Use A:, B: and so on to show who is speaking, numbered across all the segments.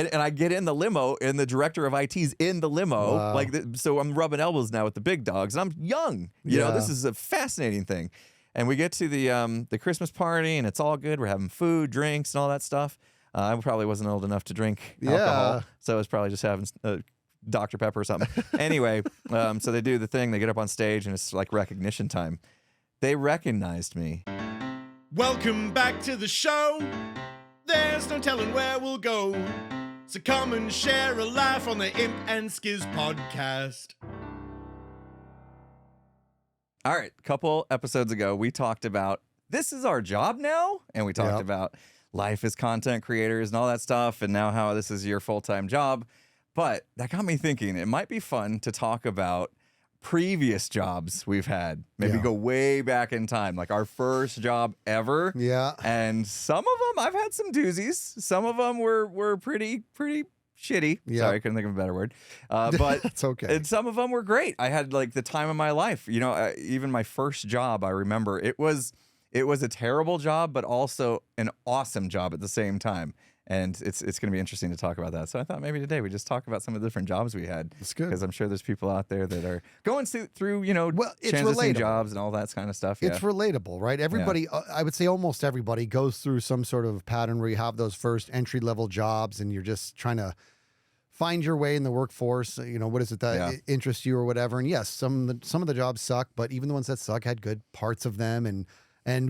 A: and I get in the limo, and the director of IT's in the limo.
B: Wow.
A: Like, so I'm rubbing elbows now with the big dogs, and I'm young. You know, this is a fascinating thing. And we get to the Christmas party, and it's all good. We're having food, drinks, and all that stuff. I probably wasn't old enough to drink alcohol, so I was probably just having Dr. Pepper or something. Anyway, so they do the thing. They get up on stage, and it's like recognition time. They recognized me.
C: Welcome back to the show. There's no telling where we'll go. So come and share a laugh on the Imp and Skizz podcast.
A: All right, a couple episodes ago, we talked about this is our job now, and we talked about life as content creators and all that stuff, and now how this is your full-time job. But that got me thinking, it might be fun to talk about previous jobs we've had. Maybe go way back in time, like our first job ever.
B: Yeah.
A: And some of them, I've had some doozies. Some of them were pretty shitty.
B: Yeah.
A: Sorry, I couldn't think of a better word. But
B: it's okay.
A: And some of them were great. I had like the time of my life. You know, even my first job, I remember it was a terrible job, but also an awesome job at the same time. And it's going to be interesting to talk about that. So I thought maybe today we just talk about some of the different jobs we had.
B: That's good.
A: Because I'm sure there's people out there that are going through you know,
B: it's
A: transitioning
B: relatable.
A: jobs and all that kind of stuff.
B: It's relatable, right? Everybody, I would say almost everybody goes through some sort of pattern where you have those first entry-level jobs and you're just trying to find your way in the workforce. You know, what is it that interests you or whatever. And yes, some of the jobs suck, but even the ones that suck had good parts of them and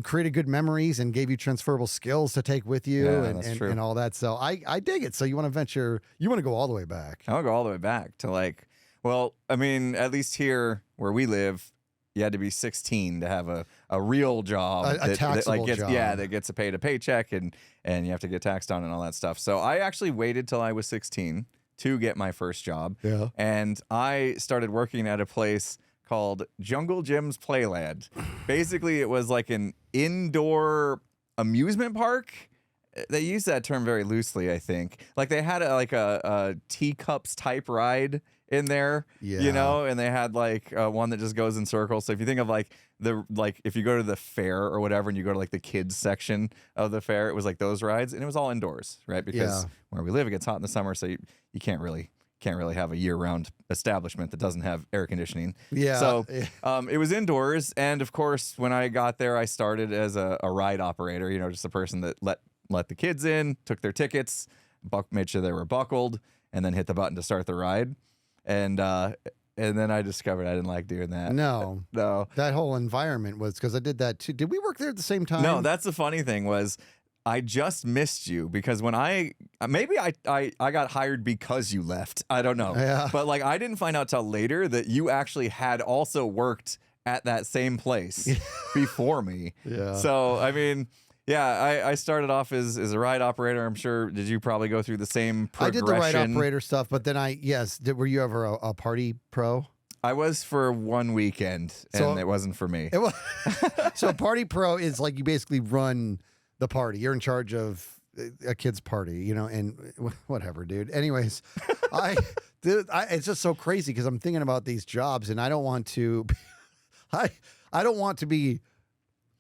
B: created good memories and gave you transferable skills to take with you and all that. So I dig it. So you want to go all the way back.
A: I'll go all the way back to like, well, I mean, at least here where we live, you had to be 16 to have a real job.
B: A taxable job.
A: Yeah, that gets paid a paycheck and you have to get taxed on and all that stuff. So I actually waited till I was 16 to get my first job.
B: Yeah.
A: And I started working at a place called Jungle Jim's Playland. Basically, it was like an indoor amusement park. They use that term very loosely, I think. Like they had a teacups type ride in there, you know, and they had like one that just goes in circles. So if you think of like if you go to the fair or whatever, and you go to like the kids section of the fair, it was like those rides, and it was all indoors, right? Because where we live, it gets hot in the summer, so you can't really have a year-round establishment that doesn't have air conditioning. Yeah. So it was indoors, and of course, when I got there, I started as a ride operator. You know, just a person that let the kids in, took their tickets, made sure they were buckled, and then hit the button to start the ride. And then I discovered I didn't like doing that.
B: No. That whole environment was because I did that too. Did we work there at the same time?
A: No, that's the funny thing was I just missed you because when I got hired because you left. I don't know.
B: Yeah.
A: But like I didn't find out till later that you actually had also worked at that same place before me. Yeah. So I mean, yeah, I started off as a ride operator. I'm sure, did you probably go through the same progression?
B: I did the ride operator stuff, but then were you ever a party pro?
A: I was for one weekend, and it wasn't for me.
B: So party pro is like you basically run the party. You're in charge of a kid's party, you know, and whatever, dude. Anyways, it's just so crazy because I'm thinking about these jobs, and I don't want to, I don't want to be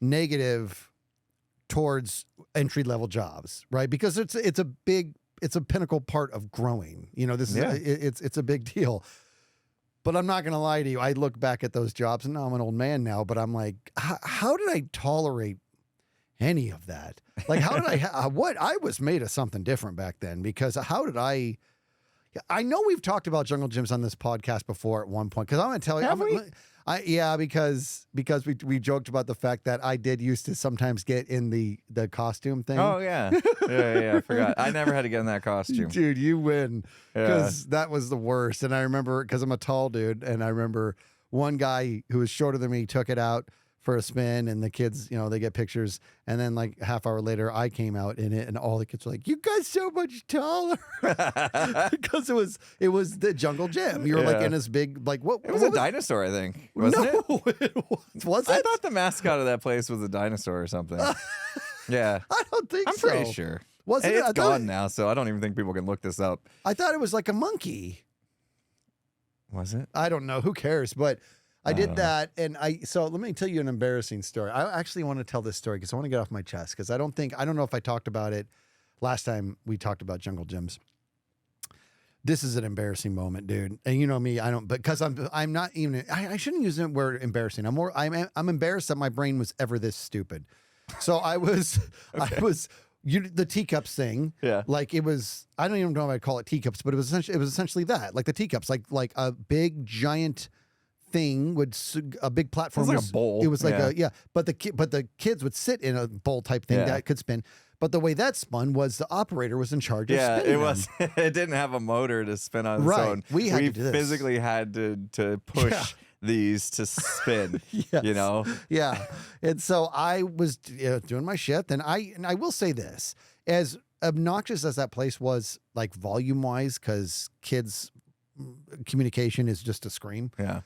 B: negative towards entry-level jobs, right? Because it's a pinnacle part of growing. You know, this is it's a big deal. But I'm not going to lie to you. I look back at those jobs, and now I'm an old man now, but I'm like, how did I tolerate any of that? Like, how did I was made of something different back then, because how did I know we've talked about jungle gyms on this podcast before at one point, because I'm going to tell you, because we joked about the fact that I did used to sometimes get in the costume thing.
A: Oh yeah, I forgot. I never had to get in that costume.
B: Dude, you win, because that was the worst. And I remember, because I'm a tall dude, and I remember one guy who was shorter than me took it out for a spin, and the kids, you know, they get pictures, and then like half hour later I came out in it, and all the kids were like, "You guys so much taller," because it was the jungle gym. You were like in this big, like, what?
A: It was a dinosaur, I think, wasn't it?
B: Was it?
A: I thought the mascot of that place was a dinosaur or something. Yeah,
B: I don't think so.
A: I'm pretty sure.
B: Wasn't
A: it's gone now, so I don't even think people can look this up.
B: I thought it was like a monkey.
A: Was it?
B: I don't know. Who cares? But I did that, and so let me tell you an embarrassing story. I actually want to tell this story because I want to get off my chest, because I don't know if I talked about it last time we talked about jungle gyms. This is an embarrassing moment, dude. And you know me, I don't, because I'm not even, I shouldn't use the word embarrassing. I'm embarrassed that my brain was ever this stupid. So I was, the teacups thing.
A: Yeah.
B: Like it was, I don't even know if I'd call it teacups, but it was essentially that, like the teacups, like a big giant thing a big platform.
A: It was like a bowl.
B: It was like but the kids would sit in a bowl type thing that could spin. But the way that spun was the operator was in charge of spinning
A: it was. It didn't have a motor to spin on its own.
B: We had to do this.
A: Physically had to push these to spin.
B: Yes.
A: You know.
B: Yeah. And so I was doing my shit, and I will say this, as obnoxious as that place was, like volume wise, because kids' communication is just a scream.
A: Yeah.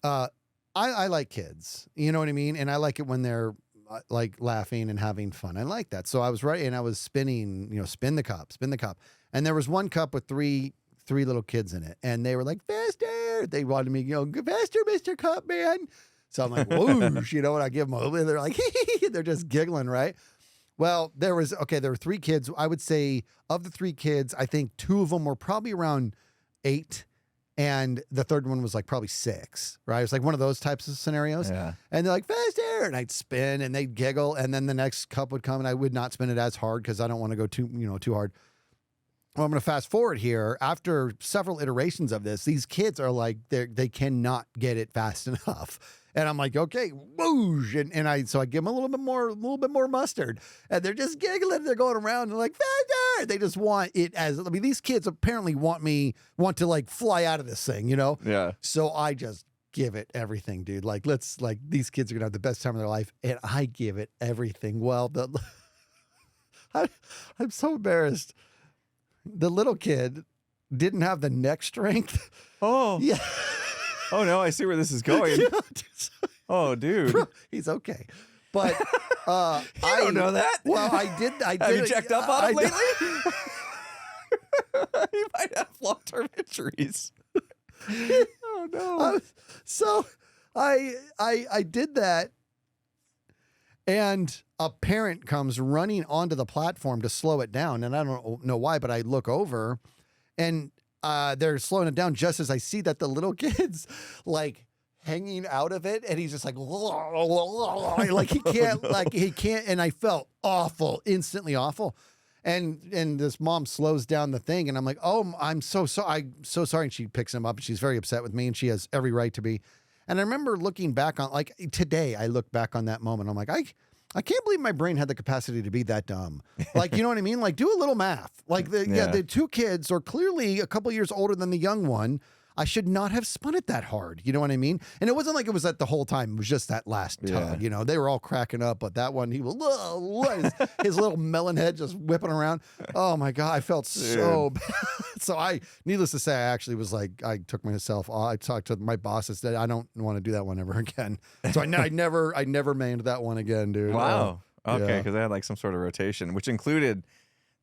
B: I like kids. You know what I mean? And I like it when they're like laughing and having fun. I like that. So I was right, and I was spinning, spin the cup. And there was one cup with three little kids in it, and they were like, faster. They wanted me, go faster, Mr. Cup Man. So I'm like, whoosh, and I give them a little bit. They're like, they're just giggling, right? Well, there were 3 kids. I would say of the 3 kids, I think 2 of them were probably around 8. And the third one was like probably 6, right? It was like one of those types of scenarios.
A: Yeah.
B: And they're like, faster. And I'd spin and they'd giggle. And then the next cup would come and I would not spin it as hard because I don't want to go too hard. Well, I'm going to fast forward here. After several iterations of this, these kids are like, they cannot get it fast enough. And I'm like, okay, whoosh. So I give them a little bit more mustard. And they're just giggling. They're going around and like, faster. They just want it these kids apparently want to like fly out of this thing,
A: Yeah.
B: So I just give it everything, dude. Like, these kids are going to have the best time of their life. And I give it everything. Well, I'm so embarrassed. The little kid didn't have the neck strength.
A: Oh.
B: Yeah.
A: Oh no, I see where this is going. Oh, dude.
B: He's okay. But
A: I don't know that.
B: Well, I did.
A: Have you checked up on him lately? He might have long-term injuries. Oh no.
B: So I did that, and a parent comes running onto the platform to slow it down, and I don't know why, but I look over, and they're slowing it down just as I see that the little kid's like hanging out of it, and he's just like like he can't, and I felt awful, instantly awful. And this mom slows down the thing, and I'm like, oh, I'm so sorry. I'm so sorry. And she picks him up, and she's very upset with me, and she has every right to be. And I remember looking back on, like today, I look back on that moment. I'm like, I can't believe my brain had the capacity to be that dumb. Like, you know what I mean? Like, do a little math. Like, the 2 kids are clearly a couple years older than the young one. I should not have spun it that hard. You know what I mean? And it wasn't like it was that the whole time. It was just that last tug. They were all cracking up, but that one, he was his little melon head just whipping around. Oh my God, I felt so bad. So needless to say, I actually was like, I took myself off. I talked to my boss and said, I don't want to do that one ever again. So I never manned that one again, dude.
A: Wow. Okay, because
B: yeah.
A: I had like some sort of rotation, which included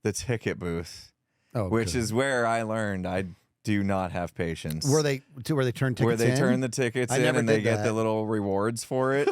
A: the ticket booth, which is where I learned I do not have patience.
B: Where they turn tickets in?
A: Where they turn the tickets in and they get the little rewards for it.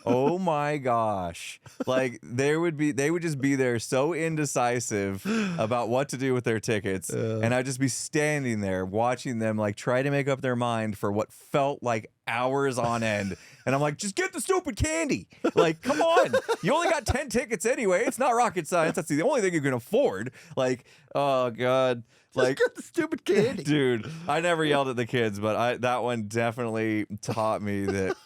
A: Oh my gosh. Like they would just be there so indecisive about what to do with their tickets. And I'd just be standing there watching them like try to make up their mind for what felt like hours on end. And I'm like, just get the stupid candy. Like, come on. You only got 10 tickets anyway. It's not rocket science. That's the only thing you can afford. Like, oh God.
B: Just get the stupid candy.
A: Dude, I never yelled at the kids, but that one definitely taught me that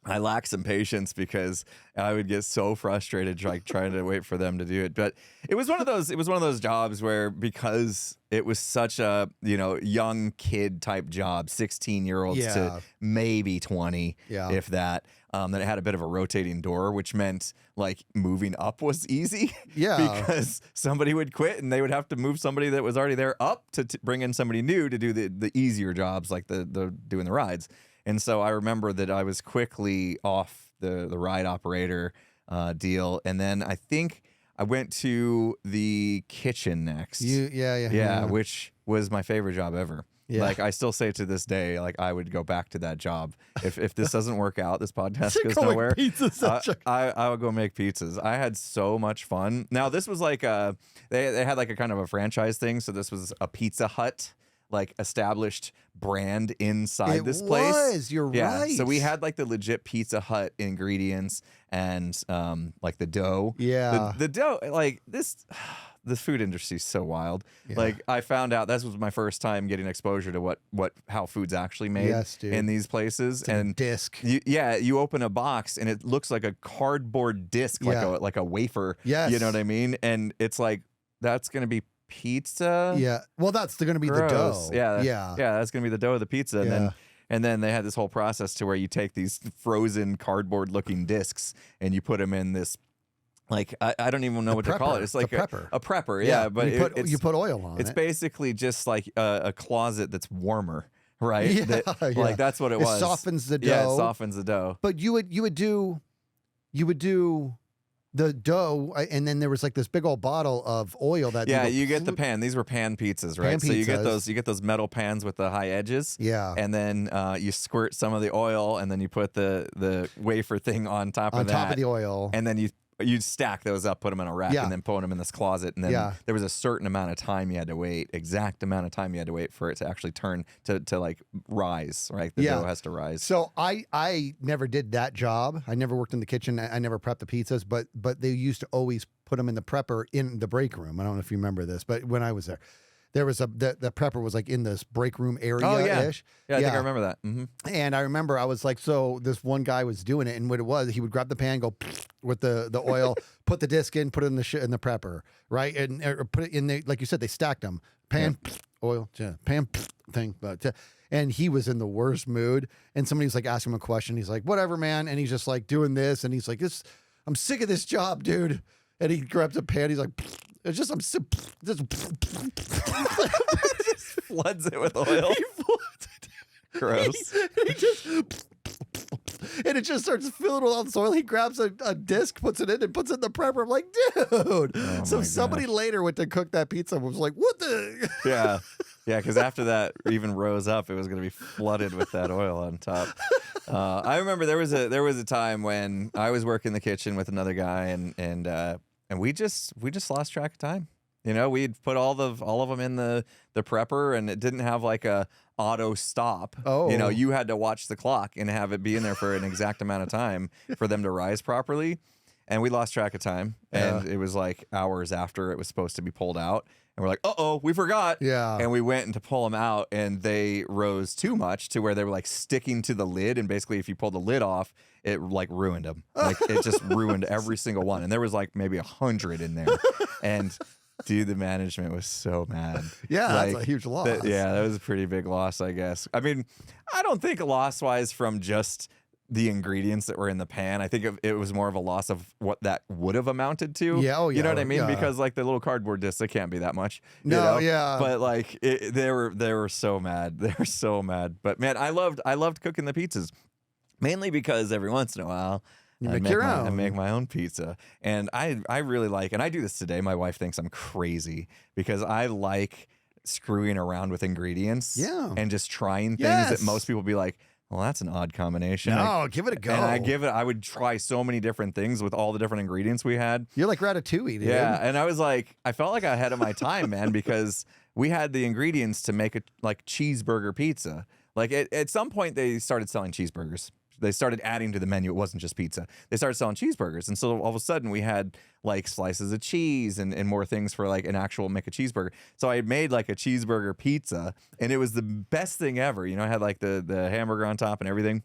A: I lack some patience because I would get so frustrated like trying to wait for them to do it. But it was one of those jobs where, because it was such a, young kid type job, 16-year-olds to maybe 20, if that, that it had a bit of a rotating door, which meant like moving up was easy.
B: Yeah.
A: Because somebody would quit and they would have to move somebody that was already there up to bring in somebody new to do the easier jobs, like the doing the rides. And so I remember that I was quickly off the ride operator deal. And then I think I went to the kitchen next.
B: Yeah,
A: which was my favorite job ever.
B: Yeah.
A: Like I still say to this day, like I would go back to that job if this doesn't work out. This podcast goes
B: Going
A: nowhere.
B: pizzas.
A: I would go make pizzas. I had so much fun. Now this was like they had like a kind of a franchise thing. So this was a Pizza Hut like established brand inside this place.
B: You're
A: Yeah,
B: right.
A: so we had like the legit Pizza Hut ingredients and like the dough.
B: Yeah.
A: The dough, like this, the food industry is so wild.
B: Yeah.
A: Like I found out this was my first time getting exposure to how food's actually made
B: Yes, dude.
A: in these places.
B: It's like a
A: And
B: disc.
A: you open a box and it looks like a cardboard disc,
B: Yeah.
A: like a wafer.
B: Yes.
A: You know what I mean? And it's like that's gonna be pizza.
B: Yeah. Well, that's going to be the
A: Gross.
B: dough.
A: Yeah.
B: Yeah.
A: Yeah, that's gonna be the dough of the pizza. And
B: Yeah.
A: then they had this whole process to where you take these frozen cardboard looking discs and you put them in this, like I don't even know what to call it. It's like
B: a prepper.
A: a prepper. Yeah, but
B: you put oil on
A: it's
B: it.
A: basically just like a closet that's warmer, right?
B: Yeah,
A: That-
B: yeah.
A: Like that's what it
B: It
A: was.
B: softens the dough.
A: Yeah, it softens the dough.
B: But you would do the dough, and then there was like this big old bottle of oil that
A: Yeah,
B: go
A: you get the
B: floop-
A: pan. These were pan pizzas, right?
B: Pan
A: So you get
B: pizzas.
A: those metal pans with the high edges.
B: Yeah.
A: And then you squirt some of the oil, and then you put the wafer thing on top
B: on
A: of that.
B: top of the oil.
A: And then you'd stack those up, put them in a rack,
B: Yeah.
A: and then put them in this closet. And then
B: Yeah.
A: there was a certain amount of time you had to wait, exact amount of time you had to wait for it to actually turn to like rise, right? The
B: Yeah.
A: dough has to rise.
B: So I never did that job. I never worked in the kitchen. I never prepped the pizzas, but they used to always put them in the prepper in the break room. I don't know if you remember this, but when I was there was the prepper was like in this break room area ish.
A: Yeah, I think I remember that. Mm-hmm.
B: And I remember I was like, so this one guy was doing it, and what it was, he would grab the pan, go with the oil, put the disc in, put it in the prepper, right, and or put it in there, like you said, they stacked them, pan, oil, pan, thing, and he was in the worst mood, and somebody was like asking him a question, he's like, whatever, man, and he's just like doing this, and he's like, I'm sick of this job, dude, and he grabs a pan, he's like, it's just, I'm sick, just
A: Floods it with oil. Gross.
B: He just and it just starts filling with all this oil. He grabs a disc, puts it in, and puts it in the prepper. I'm like, dude. So
A: my
B: somebody later went to cook that pizza and was like, what the?
A: Yeah. Yeah, because after that even rose up, it was going to be flooded with that oil on top. I remember there was a time when I was working in the kitchen with another guy, and we just lost track of time. You know, we'd put all of them in the prepper, and it didn't have like a auto stop.
B: Oh.
A: You know, you had to watch the clock and have it be in there for an exact amount of time for them to rise properly. And we lost track of time, and it was like hours after it was supposed to be pulled out. And we're like, uh-oh, we forgot.
B: Yeah.
A: And we went to pull them out, and they rose too much to where they were like sticking to the lid. And basically, if you pull the lid off, it like ruined them. Like it just ruined every single one. And there was like maybe 100 in there. And dude, the management was so mad.
B: Yeah, that's
A: Like,
B: a huge loss.
A: that was a pretty big loss, I guess. I mean, I don't think loss-wise from just the ingredients that were in the pan. I think it was more of a loss of what that would have amounted to.
B: Yeah, oh,
A: You know
B: yeah,
A: what I mean?
B: yeah.
A: Because like the little cardboard discs, they can't be that much. you
B: No,
A: know?
B: yeah.
A: But like they were so mad. They were so mad. But man, I loved cooking the pizzas, mainly because every once in a while
B: You
A: I
B: make your
A: I
B: own.
A: make my own pizza, and I really like, and I do this today. My wife thinks I'm crazy because I like screwing around with ingredients, and just trying things
B: Yes.
A: that most people be like, well, that's an odd combination.
B: No, give it a go.
A: And I would try so many different things with all the different ingredients we had.
B: You're like Ratatouille, dude.
A: Yeah, and I was like, I felt like I ahead of my time, man, because we had the ingredients to make a like cheeseburger pizza. Like at some point, they started selling cheeseburgers. They started adding to the menu. It wasn't just pizza. They started selling cheeseburgers. And so all of a sudden we had like slices of cheese and more things for like an actual make a cheeseburger. So I made like a cheeseburger pizza, and it was the best thing ever. You know, I had like the hamburger on top and everything.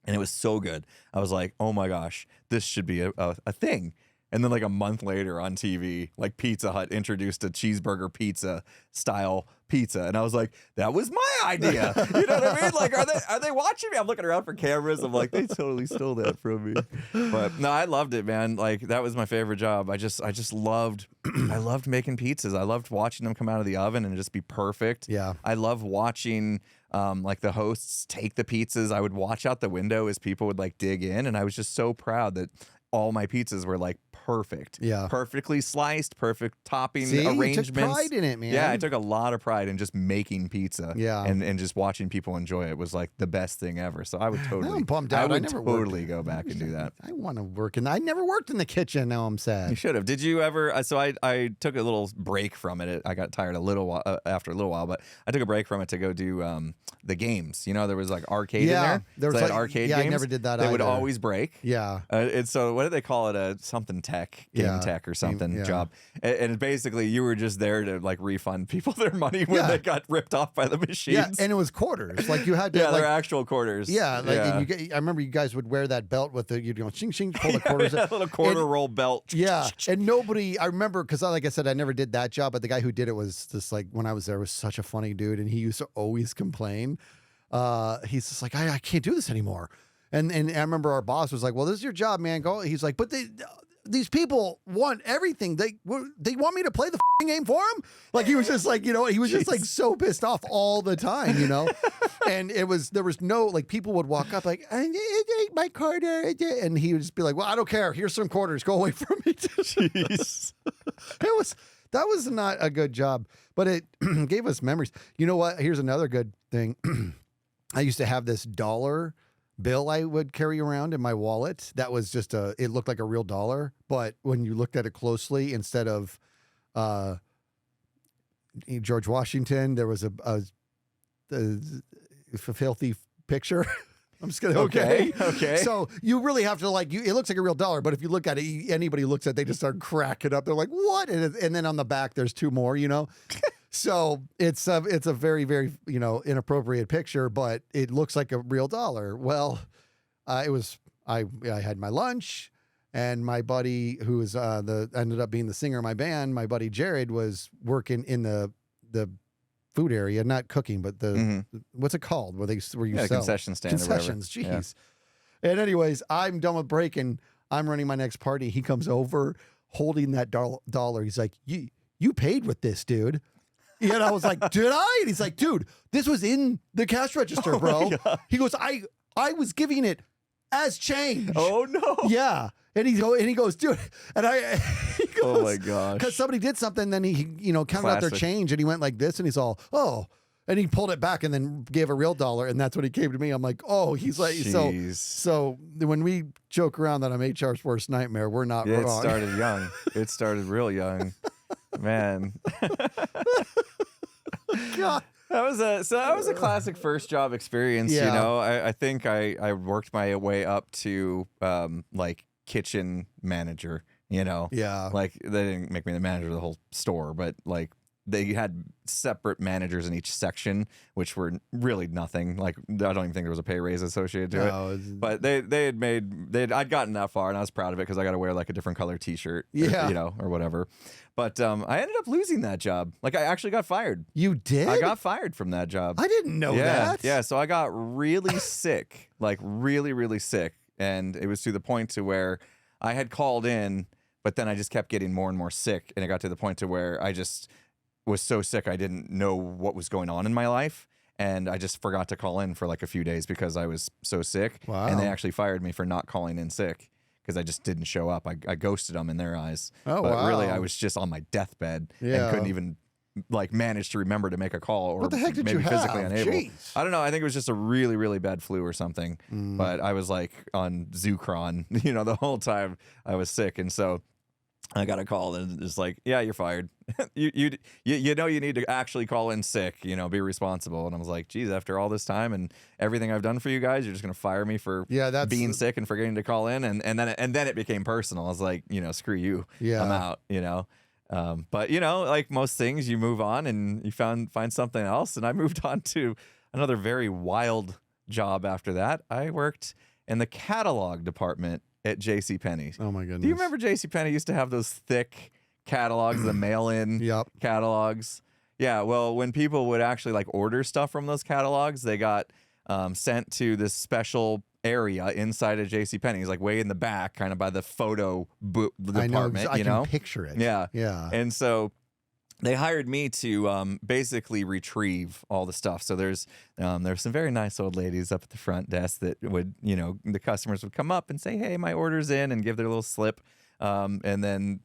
A: And it was so good. I was like, oh my gosh, this should be a thing. And then like a month later on TV, like Pizza Hut introduced a cheeseburger pizza style pizza. And I was like, that was my idea. You know what I mean? Like, are they watching me? I'm looking around for cameras. I'm like, they totally stole that from me. But no, I loved it, man. Like that was my favorite job. I just loved I loved making pizzas. I loved watching them come out of the oven and just be perfect.
B: Yeah.
A: I love watching like the hosts take the pizzas. I would watch out the window as people would like dig in, and I was just so proud that all my pizzas were like perfect.
B: Yeah.
A: Perfectly sliced, perfect topping
B: See,
A: arrangements.
B: you took pride in it, man.
A: Yeah, I took a lot of pride in just making pizza.
B: Yeah.
A: And just watching people enjoy it was like the best thing ever. So I would totally,
B: I'm bummed out.
A: I would
B: never
A: totally
B: worked.
A: go back and do that.
B: I want to work I never worked in the kitchen. Now I'm
A: You
B: sad.
A: should have. Did you ever? So I took a little break from it. I got tired a little while, after a little while, but I took a break from it to go do the games. You know, there was like arcade in there.
B: There was
A: So they had
B: like,
A: arcade
B: yeah,
A: games.
B: I never did that
A: They would
B: either.
A: always break.
B: Yeah.
A: And so what do they call it? A something tech, game
B: Yeah.
A: tech or something
B: Yeah.
A: job. And basically you were just there to like refund people their money when
B: Yeah.
A: they got ripped off by the machines.
B: Yeah, and it was quarters. Like you had to
A: Yeah,
B: like
A: they're actual quarters.
B: yeah, like and you get, I remember you guys would wear that belt with the you'd go shing shing pull the quarters.
A: that little quarter
B: And-
A: roll belt.
B: Yeah, and nobody. I remember because, like I said, I never did that job, but the guy who did it was just like when I was there was such a funny dude, and he used to always complain. He's just like, I can't do this anymore. And I remember our boss was like, well, this is your job, man. Go. He's like, but these people want everything. They want me to play the game for them. Like he was just like, he was just like so pissed off all the time, And there was no like people would walk up like, I need my quarter, and he would just be like, well, I don't care. Here's some quarters. Go away from me.
A: Jeez.
B: That was not a good job, but it gave us memories. You know what? Here's another good thing. I used to have this dollar bill I would carry around in my wallet. That was just it looked like a real dollar, but when you looked at it closely, instead of George Washington, there was a filthy picture. I'm just gonna
A: Okay.
B: So you really have to it looks like a real dollar, but if you look at it, anybody who looks at it, they just start cracking up. They're like, "What?" And then on the back, there's two more. So it's a very, very inappropriate picture, but it looks like a real dollar. Well, I had my lunch, and my buddy who was ended up being the singer of my band, my buddy Jared, was working in the food area, not cooking, but what's it called where you sell
A: concession stand.
B: concessions.
A: Or whatever.
B: Jeez. And anyways, I'm done with break and I'm running my next party. He comes over holding that dollar. He's like, you paid with this, dude. And I was like, did I? And he's like, dude, this was in the cash register, bro. He goes, I was giving it as change.
A: Oh no.
B: Yeah. And he goes, dude, and he goes,
A: Oh my gosh.
B: because somebody did something, then he counted out their
A: Classic.
B: change, and he went like this, and he's all, oh, and he pulled it back, and then gave a real dollar, and that's when he came to me. I'm like, oh, he's like,
A: Jeez.
B: so when we joke around that I'm HR's worst nightmare, we're not
A: Yeah, it
B: wrong.
A: started young. It started real young. Man.
B: God.
A: That was a classic first job experience.
B: Yeah.
A: I think I worked my way up to like kitchen manager.
B: Yeah.
A: Like they didn't make me the manager of the whole store, but like they had separate managers in each section, which were really nothing. Like I don't even think there was a pay raise associated to it. But I'd gotten that far, and I was proud of it because I got to wear like a different color T-shirt,
B: Yeah.
A: or whatever. But I ended up losing that job. Like I actually got fired.
B: You did?
A: I got fired from that job.
B: I didn't know that.
A: Yeah, so I got really sick, like really, really sick. And it was to the point to where I had called in, but then I just kept getting more and more sick. And it got to the point to where I just was so sick I didn't know what was going on in my life. And I just forgot to call in for like a few days because I was so sick.
B: Wow.
A: And they actually fired me for not calling in sick because I just didn't show up. I ghosted them in their eyes.
B: Oh,
A: but
B: wow.
A: really, I was just on my deathbed
B: Yeah.
A: and couldn't even like manage to remember to make a call, or
B: What the heck did
A: maybe
B: you
A: physically
B: have?
A: unable.
B: Jeez.
A: I don't know. I think it was just a really, really bad flu or something. But I was like on Zucron, the whole time I was sick, and so I got a call and it's like, yeah, you're fired. you need to actually call in sick. Be responsible. And I was like, geez, after all this time and everything I've done for you guys, you're just gonna fire me for being sick and forgetting to call in, and then it became personal. I was like, screw you.
B: Yeah.
A: I'm out. But like most things, you move on and you find something else. And I moved on to another very wild job after that. I worked in the catalog department at JCPenney.
B: Oh my goodness.
A: Do you remember JCPenney used to have those thick catalogs, the mail-in
B: Yep.
A: catalogs? Yeah, well, when people would actually like order stuff from those catalogs, they got sent to this special area inside of JCPenney's, like way in the back, kind of by the photo department.
B: I can picture it.
A: Yeah.
B: Yeah.
A: And so they hired me to basically retrieve all the stuff. So there's some very nice old ladies up at the front desk that would, the customers would come up and say, "Hey, my order's in," and give their little slip, and then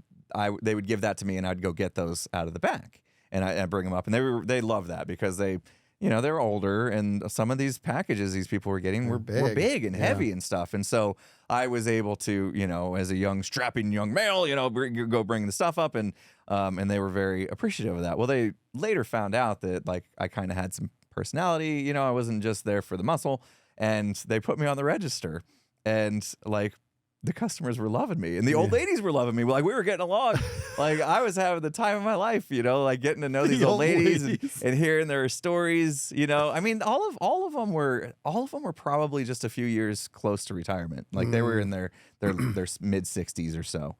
A: they would give that to me, and I'd go get those out of the back, and I'd bring them up, and they love that because they're older, and some of these packages these people were getting were big and heavy and stuff. And so I was able to, as a young, strapping young male, go bring the stuff up, and they were very appreciative of that. Well, they later found out that, like, I kind of had some personality, I wasn't just there for the muscle, and they put me on the register, and, like, the customers were loving me, and the old ladies were loving me. Like, we were getting along. Like, I was having the time of my life, like getting to know these old ladies and hearing their stories. I mean, all of them were probably just a few years close to retirement. Like, they were in their mid 60s or so.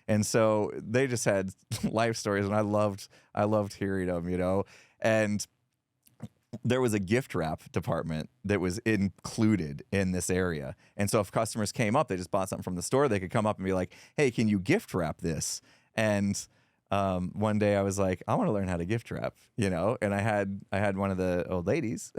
A: And so they just had life stories, and I loved hearing them. And there was a gift wrap department that was included in this area. And so if customers came up, they just bought something from the store, they could come up and be like, "Hey, can you gift wrap this?" And one day I was like, I want to learn how to gift wrap, and I had one of the old ladies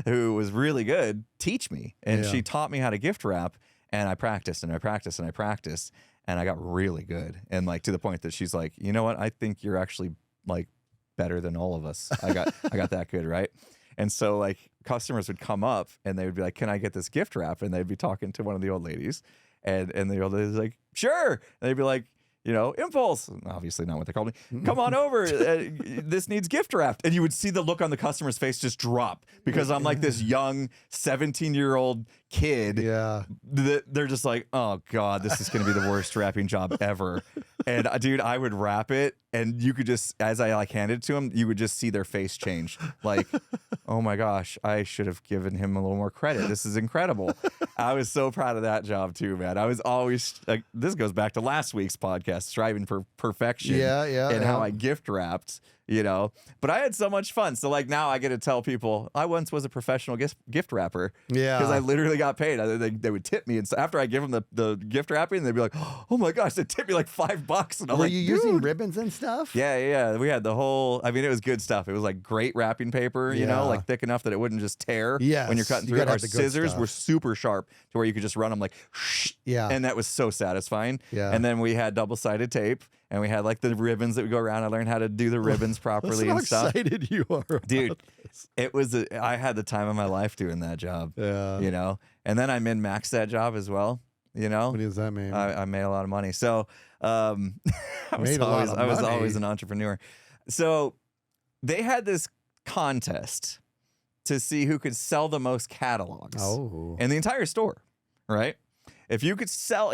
A: who was really good teach me. And she taught me how to gift wrap, and I practiced and I practiced and I practiced, and I got really good. And, like, to the point that she's like, "You know what? I think you're actually, like, better than all of us." I got that good, right? And so, like, customers would come up and they would be like, "Can I get this gift wrap?" And they'd be talking to one of the old ladies, and the old lady's like, "Sure." And they'd be like, "Impulse," obviously not what they called me, "Come on over. This needs gift wrapped." And you would see the look on the customer's face just drop, because I'm like this young 17-year-old kid.
B: Yeah.
A: They're just like, "Oh God, this is going to be the worst wrapping job ever." And dude, I would wrap it, and you could just, as I like handed it to them, you would just see their face change. Like, "Oh my gosh, I should have given him a little more credit. This is incredible." I was so proud of that job too, man. I was always like, this goes back to last week's podcast, striving for perfection. And how I gift wrapped. But I had so much fun. So, like, now I get to tell people I once was a professional gift wrapper. Yeah, because I literally got paid. They would tip me, and so after I give them the gift wrapping, they'd be like, "Oh my gosh, they tipped me like $5." And I'm
B: Were
A: like,
B: you using ribbons and stuff?
A: Yeah. We had the whole. I mean, it was good stuff. It was like great wrapping paper, like thick enough that it wouldn't just tear when you're cutting through it. Our scissors were super sharp to where you could just run them like, and that was so satisfying. Yeah. And then we had double-sided tape. And we had, like, the ribbons that would go around. I learned how to do the ribbons properly and stuff.
B: How excited you are about
A: Dude,
B: this.
A: It was I had the time of my life doing that job. Yeah. And then I min-maxed that job as well.
B: What does that mean?
A: I made a lot of money. So I was always an entrepreneur. So they had this contest to see who could sell the most catalogs in the entire store, right? If you could sell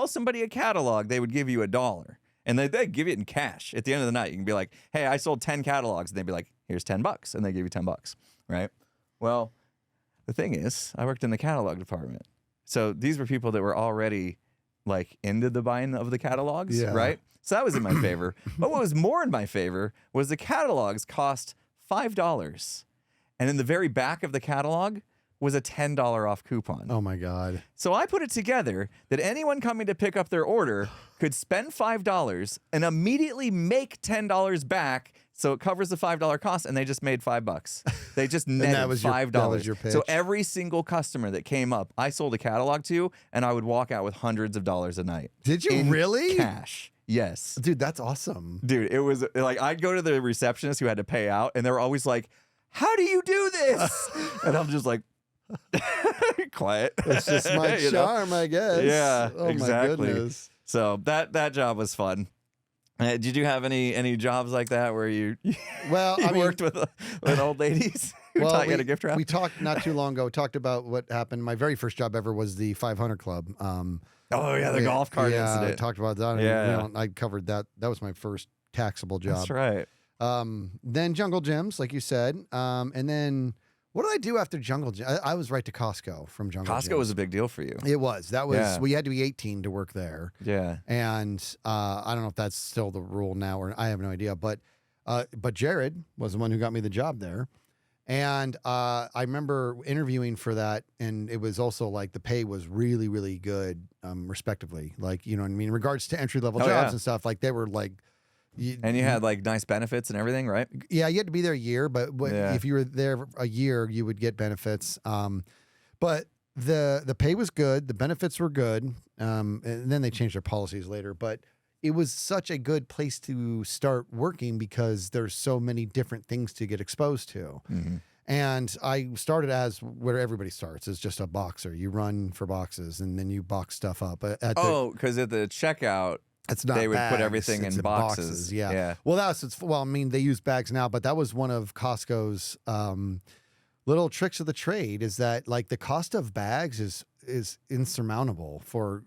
A: somebody a catalog, they would give you $1. And they'd give it in cash at the end of the night. You can be like, "Hey, I sold 10 catalogs." And they'd be like, "Here's $10. And they give you $10, right? Well, the thing is, I worked in the catalog department. So these were people that were already, like, into the buying of the catalogs, right? So that was in my favor. But what was more in my favor was the catalogs cost $5. And in the very back of the catalog was a $10 off coupon.
B: Oh my God.
A: So I put it together that anyone coming to pick up their order could spend $5 and immediately make $10 back, so it covers the $5 cost, and they just made $5. They just netted $5.
B: That was your pitch.
A: So every single customer that came up, I sold a catalog to, and I would walk out with hundreds of dollars a night.
B: Did you really?
A: Cash. Yes.
B: Dude, that's awesome.
A: Dude, it was like, I'd go to the receptionist who had to pay out, and they were always like, "How do you do this?" And I'm just like, quiet.
B: It's just my charm, I guess.
A: Yeah,
B: oh
A: exactly.
B: My goodness.
A: So that job was fun. Did you have any jobs like that where you worked with old ladies who taught you how to gift wrap?
B: We talked not too long ago. Talked about what happened. My very first job ever was the 500 Club.
A: The golf cart incident.
B: I talked about that.
A: Yeah,
B: I covered that. That was my first taxable job.
A: That's right.
B: Then Jungle Gyms, like you said, and then. What did I do after Jungle Gyms? I was right to Costco from Jungle Gyms.
A: Costco was a big deal for you.
B: It was. That was. We had to be 18 to work there.
A: Yeah.
B: And I don't know if that's still the rule now, or I have no idea. But Jared was the one who got me the job there, and I remember interviewing for that, and it was also like the pay was really, really good, respectively. Like, you know what I mean, in regards to entry level jobs and stuff. Like they were like
A: And you had like nice benefits and everything, right?
B: Yeah, you had to be there a year, but
A: Yeah.
B: if you were there a year, you would get benefits. But the pay was good, the benefits were good, and then they changed their policies later. But it was such a good place to start working because there's so many different things to get exposed to.
A: Mm-hmm.
B: And I started as where everybody starts, as just a boxer. You run for boxes and then you box stuff up.
A: Because at the checkout,
B: it's not
A: they would put
B: bags,
A: everything
B: it's
A: in boxes.
B: Yeah. Well, I mean, they use bags now, but that was one of Costco's little tricks of the trade. Is that like the cost of bags is insurmountable for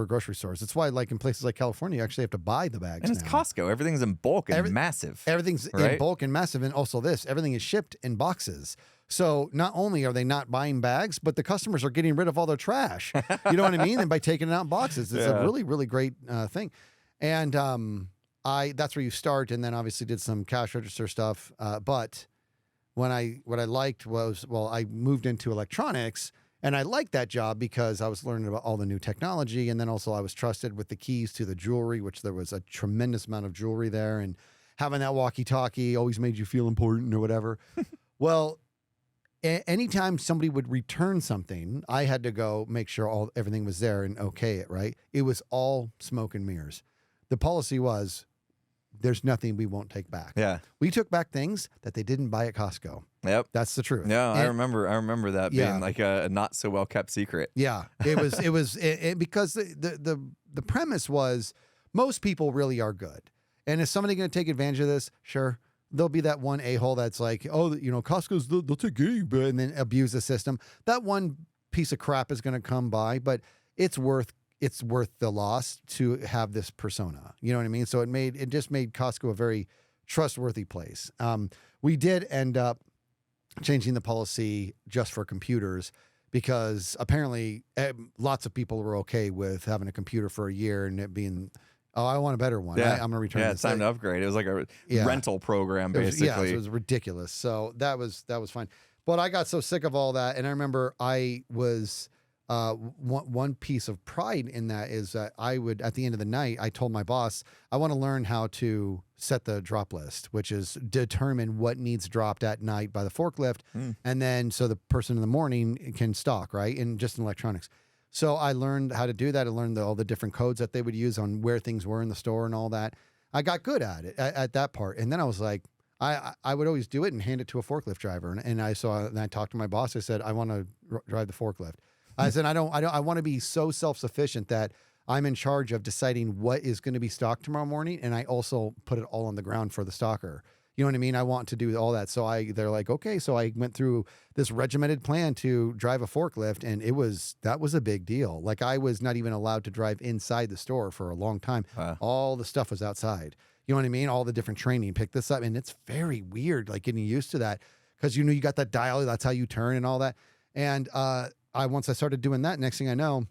B: grocery stores. It's why, like in places like California, you actually have to buy the bags.
A: And it's
B: now.
A: Costco. Everything's in bulk and massive.
B: Everything's in bulk and massive, and also everything is shipped in boxes. So not only are they not buying bags, but the customers are getting rid of all their trash. You know what I mean? And by taking it out in boxes, it's a really, really great thing. And that's where you start, and then obviously did some cash register stuff. But what I liked was, I moved into electronics, and I liked that job because I was learning about all the new technology, and then also I was trusted with the keys to the jewelry, which there was a tremendous amount of jewelry there, and having that walkie-talkie always made you feel important or whatever. Well, anytime somebody would return something, I had to go make sure everything was there and okay it, right? It was all smoke and mirrors. The policy was, there's nothing we won't take back.
A: Yeah.
B: We took back things that they didn't buy at Costco.
A: Yep.
B: That's the truth.
A: No, I remember that
B: Yeah.
A: being like a not so well kept secret.
B: Yeah, it was because the premise was most people really are good, and is somebody going to take advantage of this? Sure, there'll be that one a-hole that's like, oh, Costco's they'll take it, and then abuse the system. That one piece of crap is going to come by, but it's worth the loss to have this persona. You know what I mean? So it just made Costco a very trustworthy place. We did end up changing the policy just for computers because apparently lots of people were okay with having a computer for a year and it being, oh, I want a better one.
A: Yeah.
B: I'm going to return
A: Yeah,
B: this.
A: it's time to upgrade. It was like a rental program, basically.
B: So it was ridiculous. So that was fine. But I got so sick of all that. And I remember I was... one piece of pride in that is that I would, at the end of the night, I told my boss, I want to learn how to set the drop list, which is determine what needs dropped at night by the forklift. And then so the person in the morning can stock, right? And just in electronics. So I learned how to do that. I learned all the different codes that they would use on where things were in the store and all that. I got good at it, at that part. And then I was like, I would always do it and hand it to a forklift driver. And I talked to my boss. I said, I want to drive the forklift. I said, I want to be so self-sufficient that I'm in charge of deciding what is going to be stocked tomorrow morning. And I also put it all on the ground for the stalker. You know what I mean? I want to do all that. So they're like, okay. So I went through this regimented plan to drive a forklift, and that was a big deal. Like I was not even allowed to drive inside the store for a long time. All the stuff was outside. You know what I mean? All the different training, pick this up. And it's very weird, like getting used to that. Cause you got that dial, that's how you turn and all that. And, once I started doing that, next thing I know,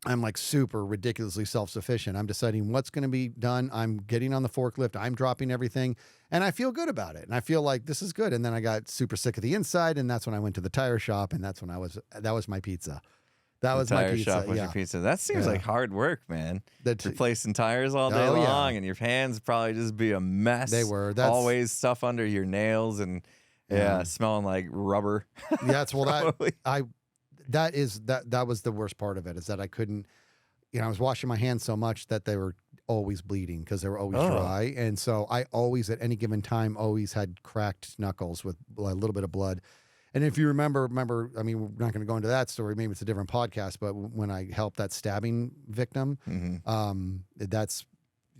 B: I'm like super ridiculously self-sufficient. I'm deciding what's going to be done. I'm getting on the forklift. I'm dropping everything, and I feel good about it. And I feel like this is good. And then I got super sick of the inside, and that's when I went to the tire shop, and that's when that was my pizza. That was my pizza.
A: Shop was your pizza. That seems like hard work, man. Replacing tires all day long, and your hands probably just be a mess.
B: They were.
A: Always stuff under your nails, and smelling like rubber.
B: That's that was the worst part of it, is that I couldn't, I was washing my hands so much that they were always bleeding because they were always dry. And so I always, at any given time, always had cracked knuckles with a little bit of blood. And if you remember, I mean, we're not going to go into that story. Maybe it's a different podcast, but when I helped that stabbing victim, you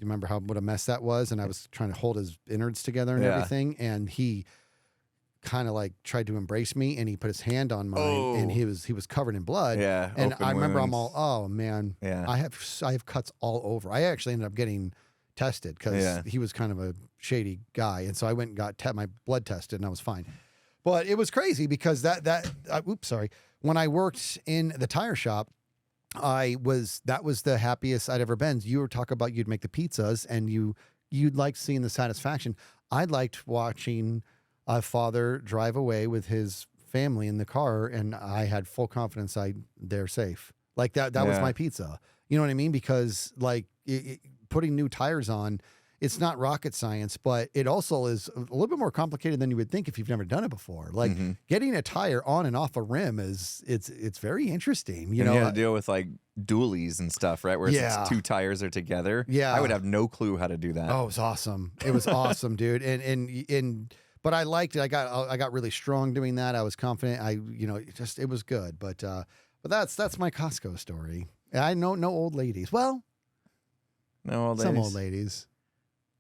B: remember what a mess that was? And I was trying to hold his innards together and everything. And he kind of like tried to embrace me, and he put his hand on mine, and he was covered in blood.
A: Yeah.
B: And I remember
A: wounds.
B: I'm all, oh man, I have cuts all over. I actually ended up getting tested because he was kind of a shady guy. And so I went and got my blood tested, and I was fine. But it was crazy because when I worked in the tire shop, that was the happiest I'd ever been. You were talking about you'd make the pizzas, and you'd like seeing the satisfaction. I liked watching a father drive away with his family in the car, and I had full confidence they're safe. Like that was my pizza. You know what I mean? Because like putting new tires on it's not rocket science, but it also is a little bit more complicated than you would think if you've never done it before. Like getting a tire on and off a rim it's very interesting. You
A: and
B: know,
A: you had to deal with like dualies and stuff, right? Where
B: Yeah.
A: it's 2 tires are together.
B: Yeah.
A: I would have no clue how to do that.
B: Oh, it was awesome. It was awesome, dude. But I liked it. I got really strong doing that. I was confident. It was good. But that's my Costco story. I know no old ladies. Well,
A: No old ladies.
B: some old ladies.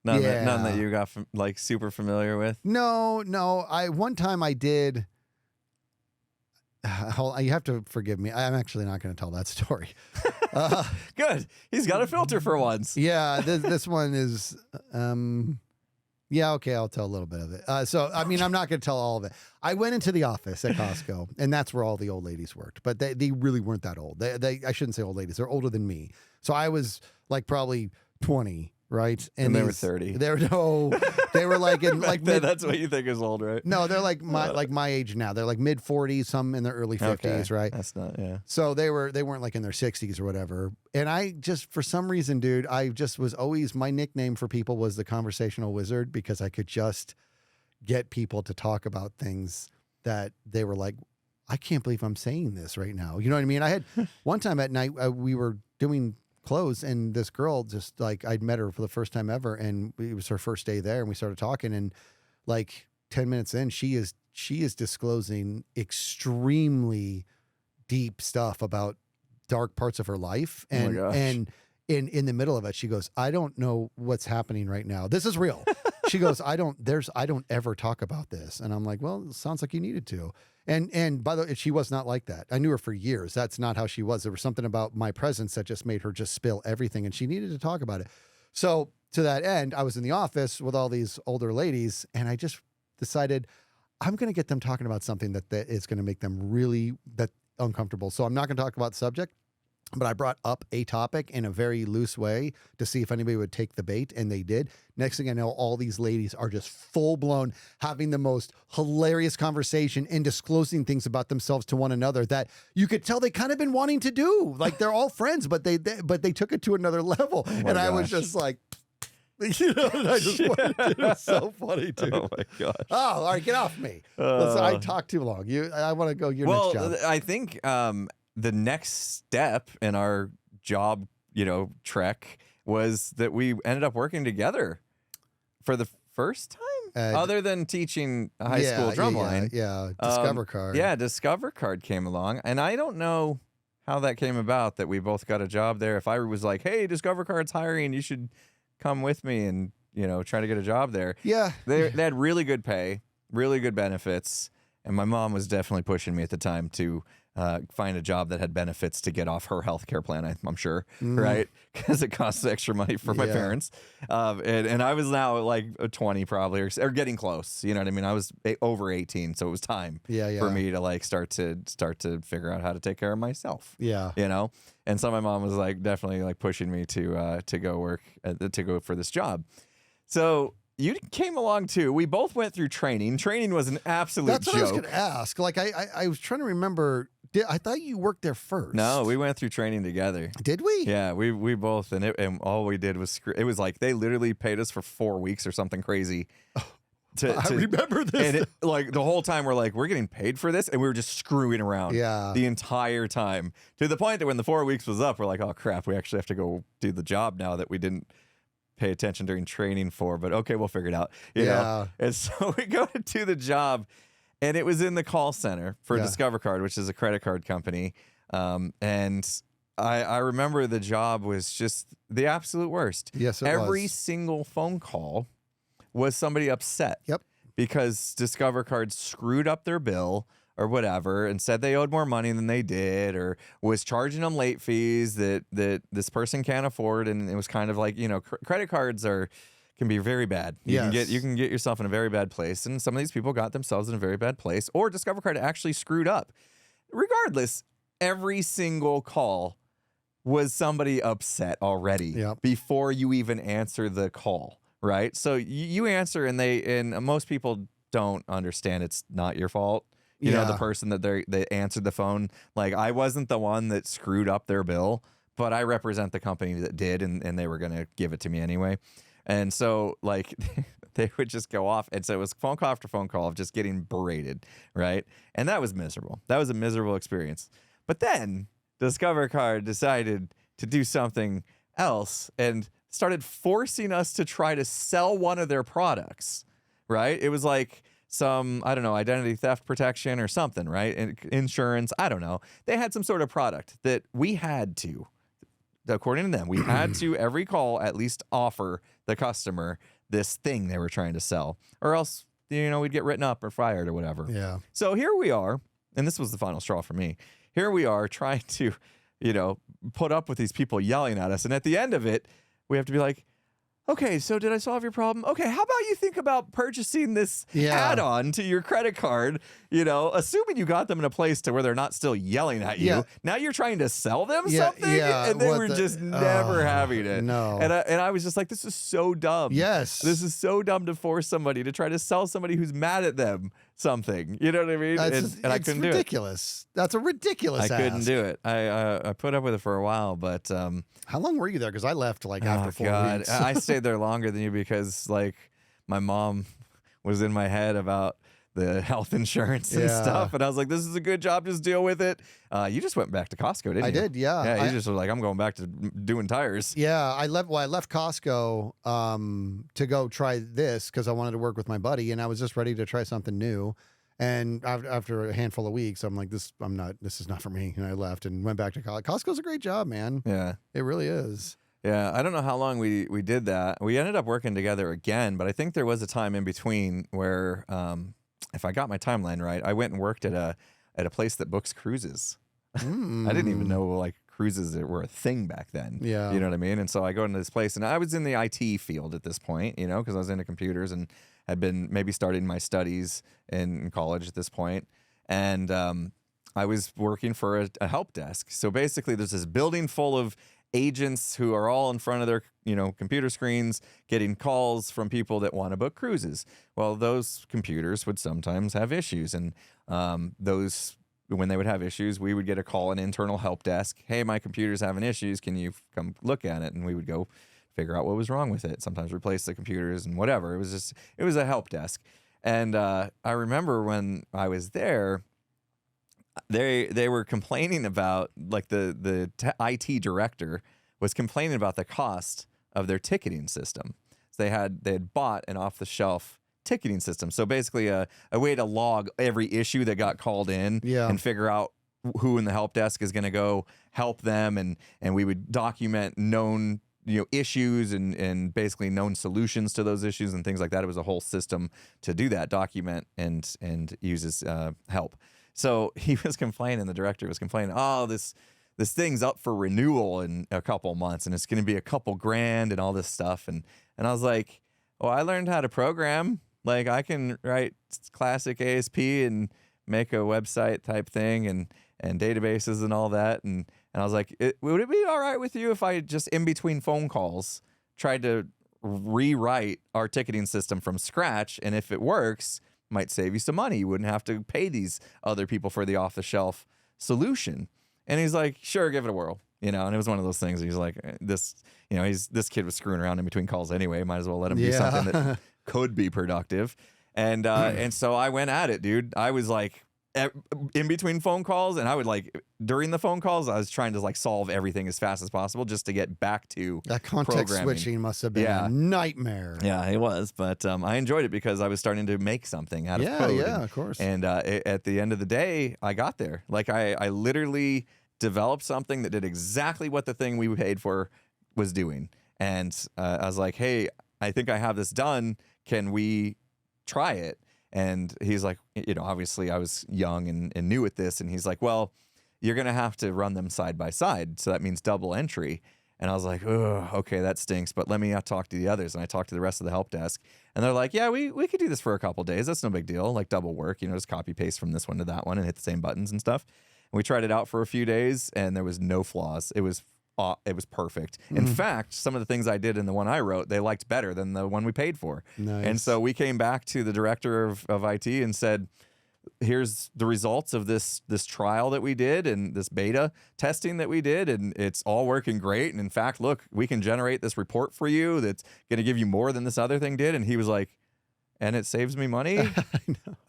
A: None
B: Yeah.
A: that you got like super familiar with.
B: No. One time I did. You have to forgive me. I'm actually not going to tell that story.
A: Good. He's got a filter for once.
B: Yeah, this one is. Yeah, okay, I'll tell a little bit of it. I'm not going to tell all of it. I went into the office at Costco, and that's where all the old ladies worked. But they really weren't that old. I shouldn't say old ladies. They're older than me. So I was like probably 20, right?
A: And they were 30.
B: They were like in like mid.
A: That's what you think is old, right?
B: No, they're like my age now. They're like mid 40s, some in their early 50s,
A: Okay.
B: right?
A: That's not, yeah.
B: So they weren't like in their 60s or whatever. And I just, for some reason, dude, I just was always, my nickname for people was the conversational wizard, because I could just get people to talk about things that they were like, I can't believe I'm saying this right now. You know what I mean? I had one time at night, we were doing clothes, and this girl just like, I'd met her for the first time ever, and it was her first day there, and we started talking, and like 10 minutes in, she is disclosing extremely deep stuff about dark parts of her life. And
A: gosh.
B: and in the middle of it, she goes, I don't know what's happening right now. This is real. She goes, I don't ever talk about this. And I'm like, well, it sounds like you needed to. And by the way, she was not like that. I knew her for years. That's not how she was. There was something about my presence that just made her just spill everything, and she needed to talk about it. So to that end, I was in the office with all these older ladies, and I just decided I'm going to get them talking about something that is going to make them really uncomfortable. So I'm not going to talk about the subject, but I brought up a topic in a very loose way to see if anybody would take the bait, and they did. Next thing I know, all these ladies are just full-blown having the most hilarious conversation and disclosing things about themselves to one another that you could tell they kind of been wanting to do. Like, they're all friends, but they took it to another level. And I was just like, you know, and I just wanted to. It was so funny, dude.
A: Oh my gosh.
B: Oh, all right, get off me. Listen, I talked too long. I want to go your next job.
A: I think the next step in our job, trek was that we ended up working together for the first time, other than teaching a high school drumline.
B: Yeah, Discover Card.
A: Yeah, Discover Card came along, and I don't know how that came about that we both got a job there. If I was like, hey, Discover Card's hiring, you should come with me and, try to get a job there.
B: Yeah.
A: They had really good pay, really good benefits, and my mom was definitely pushing me at the time to find a job that had benefits to get off her health care plan, I'm sure, right? Because it costs extra money for my parents. And I was now like 20 probably, or getting close. You know what I mean? I was over 18, so it was time for me to like start to figure out how to take care of myself.
B: Yeah.
A: And so my mom was like definitely like pushing me to go work, to go for this job. So you came along too. We both went through training. Training was an absolute joke.
B: That's what I was going to ask. Like, I was trying to remember. I thought you worked there first.
A: No, we went through training together.
B: Did we?
A: Yeah, we both, and all we did was it was like they literally paid us for 4 weeks or something crazy.
B: I remember this.
A: And like the whole time we're like, we're getting paid for this, and we were just screwing around the entire time, to the point that when the 4 weeks was up, we're like, oh crap, we actually have to go do the job now that we didn't pay attention during training for, but okay, we'll figure it out. You know? And so we go to do the job, and it was in the call center for Discover Card, which is a credit card company. And I remember the job was just the absolute worst.
B: Yes, it
A: Every
B: was.
A: single phone call was somebody upset.
B: Yep.
A: Because Discover Card screwed up their bill or whatever and said they owed more money than they did, or was charging them late fees that this person can't afford. And it was kind of like, credit cards can be very bad. You can get yourself in a very bad place. And some of these people got themselves in a very bad place, or Discover Card actually screwed up. Regardless, every single call was somebody upset already before you even answer the call, right? So you answer, and most people don't understand it's not your fault. You know, the person that they answered the phone, like, I wasn't the one that screwed up their bill, but I represent the company that did, and they were going to give it to me anyway. And so like they would just go off. And so it was phone call after phone call of just getting berated, right? And that was miserable. That was a miserable experience. But then Discover Card decided to do something else and started forcing us to try to sell one of their products, right? It was like some, I don't know, identity theft protection or something, right? Insurance, I don't know. They had some sort of product that we had to, according to them, we had to every call at least offer the customer this thing they were trying to sell, or else, we'd get written up or fired or whatever.
B: Yeah.
A: So here we are, and this was the final straw for me. Here we are trying to, put up with these people yelling at us. And at the end of it, we have to be like, okay, so did I solve your problem? Okay, how about you think about purchasing this add-on to your credit card, assuming you got them in a place to where they're not still yelling at you.
B: Yeah.
A: Now you're trying to sell them something? And they were just never having it.
B: No.
A: And I was just like, this is so dumb.
B: Yes.
A: This is so dumb to force somebody to try to sell somebody who's mad at them something. You know what I mean? And I couldn't do it.
B: It's ridiculous. That's a ridiculous ask.
A: I couldn't do it. I put up with it for a while, but
B: how long were you there? Because I left after 4 weeks.
A: I stayed there longer than you because my mom was in my head about the health insurance and stuff, and I was like, "This is a good job. Just deal with it." You just went back to Costco, didn't you?
B: I did, yeah.
A: Yeah, you just were like, "I'm going back to doing tires."
B: Yeah, I left Costco to go try this because I wanted to work with my buddy, and I was just ready to try something new. And after a handful of weeks, I'm like, this is not for me. And I left and went back to Costco. Costco's a great job, man.
A: Yeah.
B: It really is.
A: Yeah, I don't know how long we did that. We ended up working together again, but I think there was a time in between where, if I got my timeline right, I went and worked at a place that books cruises. I didn't even know like cruises were a thing back then.
B: Yeah.
A: You know what I mean? And so I go into this place, and I was in the IT field at this point, because I was into computers and had been maybe starting my studies in college at this point. And I was working for a help desk. So basically there's this building full of agents who are all in front of their, computer screens getting calls from people that want to book cruises. Well, those computers would sometimes have issues. And when they would have issues, we would get a call, an internal help desk. Hey, my computer's having issues. Can you come look at it? And we would go figure out what was wrong with it. Sometimes replace the computers and whatever. It was a help desk. And I remember when I was there, they were complaining about, like the IT director was complaining about the cost of their ticketing system. So they had bought an off-the-shelf ticketing system. So basically a way to log every issue that got called in and figure out who in the help desk is going to go help them. And we would document known issues and basically known solutions to those issues and things like that. It was a whole system to do that, document and uses help. So he was complaining, the director was complaining, oh, this thing's up for renewal in a couple months and it's going to be a couple grand and all this stuff. And I was like, well, I learned how to program. Like I can write classic ASP and make a website type thing and databases and all that. And I was like, would it be all right with you if I just in between phone calls tried to rewrite our ticketing system from scratch? And if it works, might save you some money. You wouldn't have to pay these other people for the off-the-shelf solution. And he's like, sure, give it a whirl. And it was one of those things. He's like, this kid was screwing around in between calls anyway. Might as well let him do something that could be productive. And so I went at it, dude. I was like, in between phone calls, and I would during the phone calls, I was trying to solve everything as fast as possible just to get back to
B: that context switching must have been a nightmare.
A: Yeah, it was, but I enjoyed it because I was starting to make something out of code.
B: Yeah, of course.
A: And at the end of the day, I got there. I literally developed something that did exactly what the thing we paid for was doing. And I was like, hey, I think I have this done. Can we try it? And he's like, obviously I was young and new at this. And he's like, well, you're going to have to run them side by side. So that means double entry. And I was like, oh, okay, that stinks. But let me talk to the others. And I talked to the rest of the help desk. And they're like, yeah, we could do this for a couple days. That's no big deal. Like double work, just copy paste from this one to that one and hit the same buttons and stuff. And we tried it out for a few days and there was no flaws. It was perfect. In fact, some of the things I did in the one I wrote, they liked better than the one we paid for.
B: Nice.
A: And so we came back to the director of IT and said, here's the results of this trial that we did and this beta testing that we did, and it's all working great. And in fact, look, we can generate this report for you that's going to give you more than this other thing did. And he was like, and it saves me money.
B: I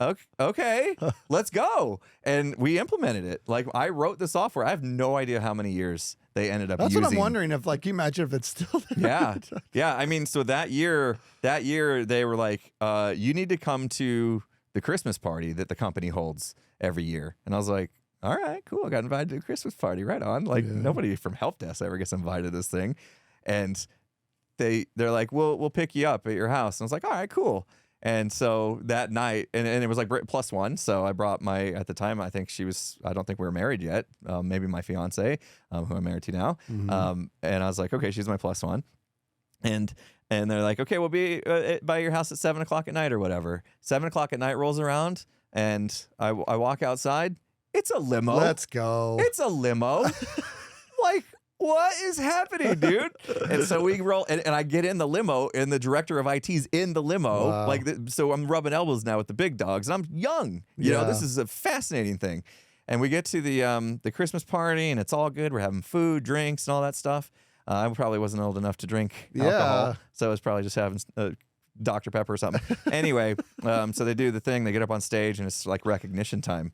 B: know.
A: Okay, let's go. And we implemented it. Like, I wrote the software. I have no idea how many years they ended up
B: That's
A: using.
B: what I'm wondering if, like, can you imagine if it's still there?
A: Yeah. I mean, so that year they were like, you need to come to the Christmas party that the company holds every year. And I was like, all right, cool. I got invited to a Christmas party. Right on. Like, nobody from help desk ever gets invited to this thing. And they're like, we'll pick you up at your house. And I was like, all right, cool. And so that night, and it was like +1. So I brought at the time, I don't think we were married yet. Maybe my fiance, who I'm married to now.
B: Mm-hmm.
A: And I was like, okay, she's my +1. And they're like, okay, we'll be by your house at 7 o'clock at night or whatever. 7 o'clock at night rolls around, and I walk outside. It's a limo.
B: Let's go.
A: It's a limo. Like, what is happening, dude? And so we roll, and I get in the limo, and the director of IT's in the limo.
B: Wow.
A: So I'm rubbing elbows now with the big dogs, and I'm young. You know, this is a fascinating thing. And we get to the Christmas party, and it's all good. We're having food, drinks, and all that stuff. I probably wasn't old enough to drink alcohol, so I was probably just having Dr. Pepper or something. Anyway, so they do the thing. They get up on stage, and it's like recognition time.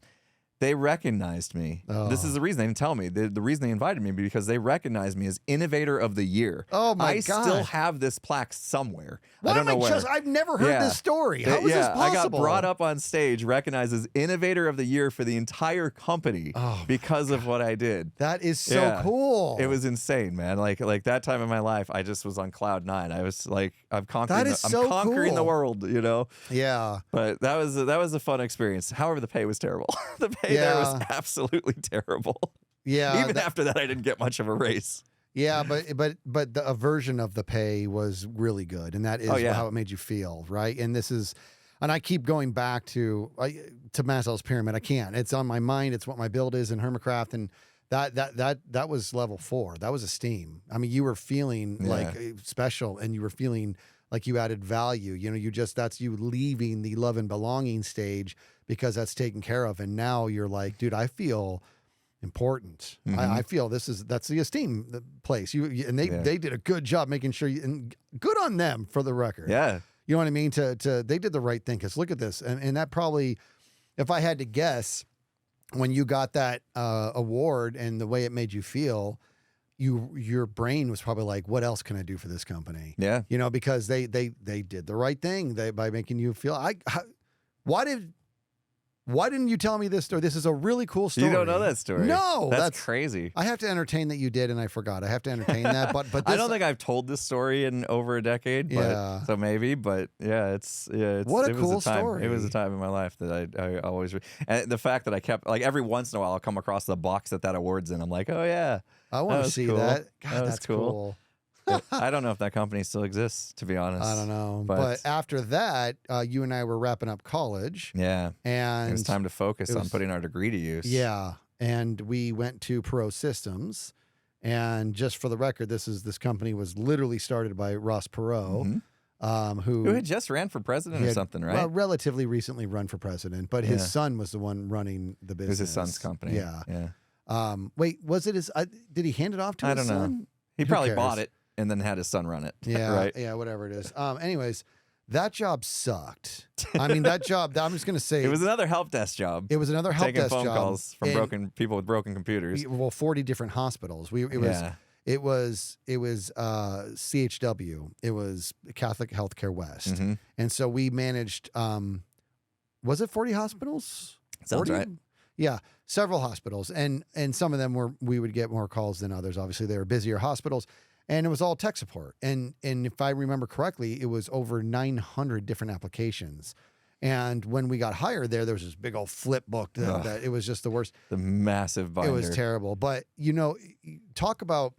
A: They recognized me.
B: Oh.
A: This is the reason they didn't tell me. The reason they invited me because they recognized me as Innovator of the Year.
B: Oh my
A: I
B: God.
A: still have this plaque somewhere.
B: Why
A: I don't know where.
B: I've never heard this story. How is this possible?
A: I got brought up on stage, recognized as Innovator of the Year for the entire company because of what I did.
B: That is so cool.
A: It was insane, man. Like that time in my life, I just was on cloud 9. I was like, I'm conquering.
B: That is so
A: conquering the
B: cool.
A: world, you know.
B: Yeah.
A: But that was a fun experience. However, the pay was terrible. The pay there was absolutely terrible.
B: Yeah.
A: Even after that, I didn't get much of a raise.
B: Yeah, but a version of the pay was really good, and that is how it made you feel, right? And I keep going back to Maslow's pyramid. I can't. It's on my mind. It's what my build is in Hermitcraft, and that was level 4. That was esteem. I mean, you were feeling like special, and you were feeling like you added value. You know, that's you leaving the love and belonging stage because that's taken care of, and now you're like, dude, I feel important.
A: Mm-hmm.
B: I feel that's the esteem place. And they did a good job making sure and good on them for the record.
A: Yeah.
B: You know what I mean? They did the right thing. Cause look at this. And that probably, if I had to guess, when you got that award and the way it made you feel, your brain was probably like, what else can I do for this company?
A: Yeah.
B: You know, because they did the right thing by making you feel, why didn't you tell me this story? This is a really cool story.
A: You don't know that story?
B: No,
A: that's crazy.
B: I have to entertain that you did, and I forgot. I have to entertain that, but this,
A: I don't think I've told this story in over a decade. But, so maybe, but it's
B: what a cool story.
A: It was a time in my life that I always and the fact that I kept like every once in a while I'll come across the box that award's in. I'm like, oh yeah,
B: I want to see
A: cool.
B: that. God,
A: that was
B: that's cool.
A: I don't know if that company still exists, to be honest.
B: I don't know. But after that, you and I were wrapping up college.
A: Yeah.
B: And
A: it was time to focus on putting our degree to use.
B: Yeah. And we went to Pro Systems. And just for the record, this company was literally started by Ross Perot, who
A: had just ran for president or something, right?
B: Well, relatively recently run for president, but his son was the one running the business.
A: It was his son's company.
B: Yeah.
A: Yeah.
B: Wait, was it his? Did he hand it off to his son?
A: I don't know. He probably bought it and then had his son run it.
B: Yeah,
A: right.
B: Yeah, whatever it is. Anyways, that job sucked. I mean, that job. I'm just gonna say
A: it was another help desk job.
B: It was another help
A: taking
B: desk
A: phone
B: job.
A: calls from people with broken computers.
B: 40 different hospitals. It was CHW. It was Catholic Healthcare West, and so we managed. Was it 40 hospitals?
A: Sounds
B: 40?
A: right.
B: Yeah, several hospitals, and some of them we would get more calls than others. Obviously, they were busier hospitals. And it was all tech support. And if I remember correctly, it was over 900 different applications. And when we got hired there was this big old flip book that it was just the worst.
A: The massive binder.
B: It was terrible. But, you know, talk about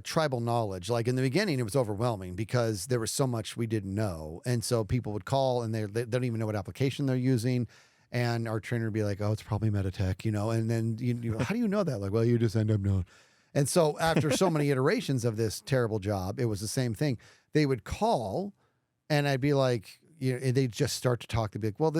B: tribal knowledge. Like in the beginning, it was overwhelming because there was so much we didn't know. And so people would call and they don't even know what application they're using. And our trainer would be like, oh, it's probably Meditech, you know. And then, how do you know that? Like, well, you just end up knowing. And so after so many iterations of this terrible job, it was the same thing. They would call and I'd be like, they'd just start to talk. They'd be like, well,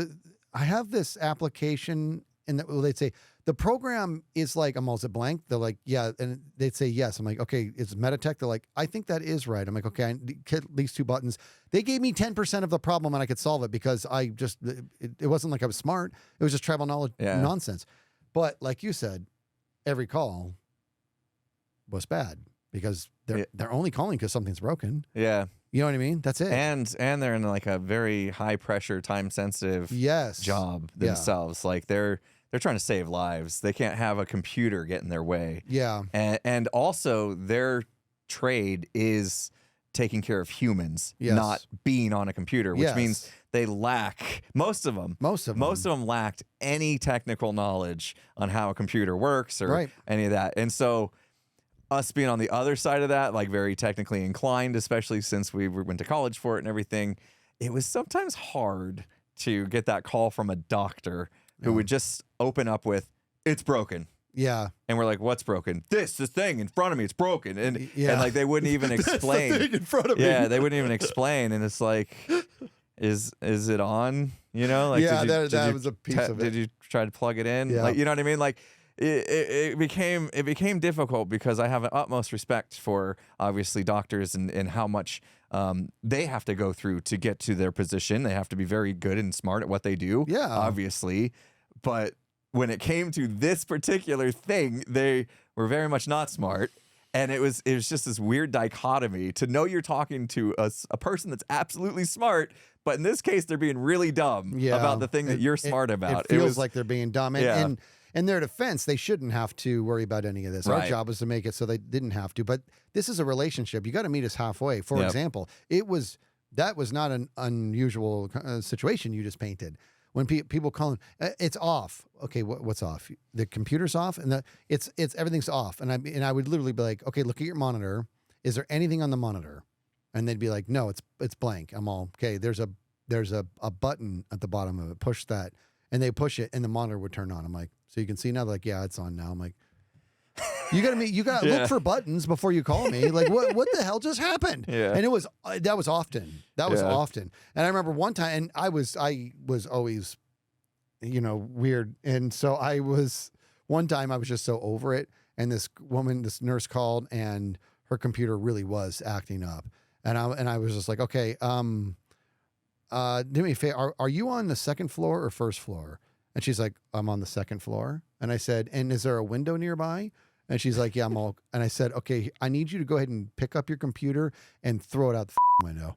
B: I have this application, and they'd say the program is like, I'm also blank. They're like, yeah, and they'd say yes. I'm like, okay, it's Meditech. They're like, I think that is right. I'm like, okay, I hit these 2 buttons. They gave me 10% of the problem, and I could solve it because it wasn't like I was smart. It was just tribal knowledge nonsense. But like you said, every call was bad because they're only calling because something's broken.
A: Yeah.
B: You know what I mean? That's it.
A: And they're in like a very high pressure, time sensitive job themselves. Like they're trying to save lives. They can't have a computer get in their way.
B: Yeah.
A: And also their trade is taking care of humans, not being on a computer, which means they lack most of them lacked any technical knowledge on how a computer works or any of that. And so us being on the other side of that, like very technically inclined, especially since we went to college for it and everything, it was sometimes hard to get that call from a doctor who would just open up with, "It's broken."
B: Yeah.
A: And we're like, "What's broken?" This thing in front of me, it's broken. And like they wouldn't even explain.
B: That's the thing in front of me.
A: Yeah, they wouldn't even explain. And it's like, is it on? You know, like
B: that was a piece of it.
A: Did you try to plug it in?
B: Yeah.
A: Like, you know what I mean? Like it became difficult because I have an utmost respect for obviously doctors and how much they have to go through to get to their position. They have to be very good and smart at what they do.
B: Yeah.
A: Obviously. But when it came to this particular thing, they were very much not smart. And it was just this weird dichotomy to know you're talking to a person that's absolutely smart, but in this case, they're being really dumb about the thing that you're smart about.
B: It feels like they're being dumb. And in their defense, they shouldn't have to worry about any of this. Our job was to make it so they didn't have to. But this is a relationship. You got to meet us halfway. For example, that was not an unusual situation you just painted. When people call in, it's off. Okay, what's off? The computer's off, and it's everything's off. And I would literally be like, okay, look at your monitor. Is there anything on the monitor? And they'd be like, no, it's blank. I'm all okay. There's a button at the bottom of it. Push that, and they push it, and the monitor would turn on. I'm like, so you can see now. They're like, yeah, it's on now. I'm like, you gotta look for buttons before you call me. Like, what the hell just happened? Yeah. And that was often. Often. And I remember one time, and I was always, weird. And so one time I was just so over it. And this nurse called, and her computer really was acting up. And I was just like, okay, do me a favor. Are you on the second floor or first floor? And she's like, I'm on the second floor. And I said, and is there a window nearby? And she's like, yeah, I'm all. And I said, okay, I need you to go ahead and pick up your computer and throw it out the window.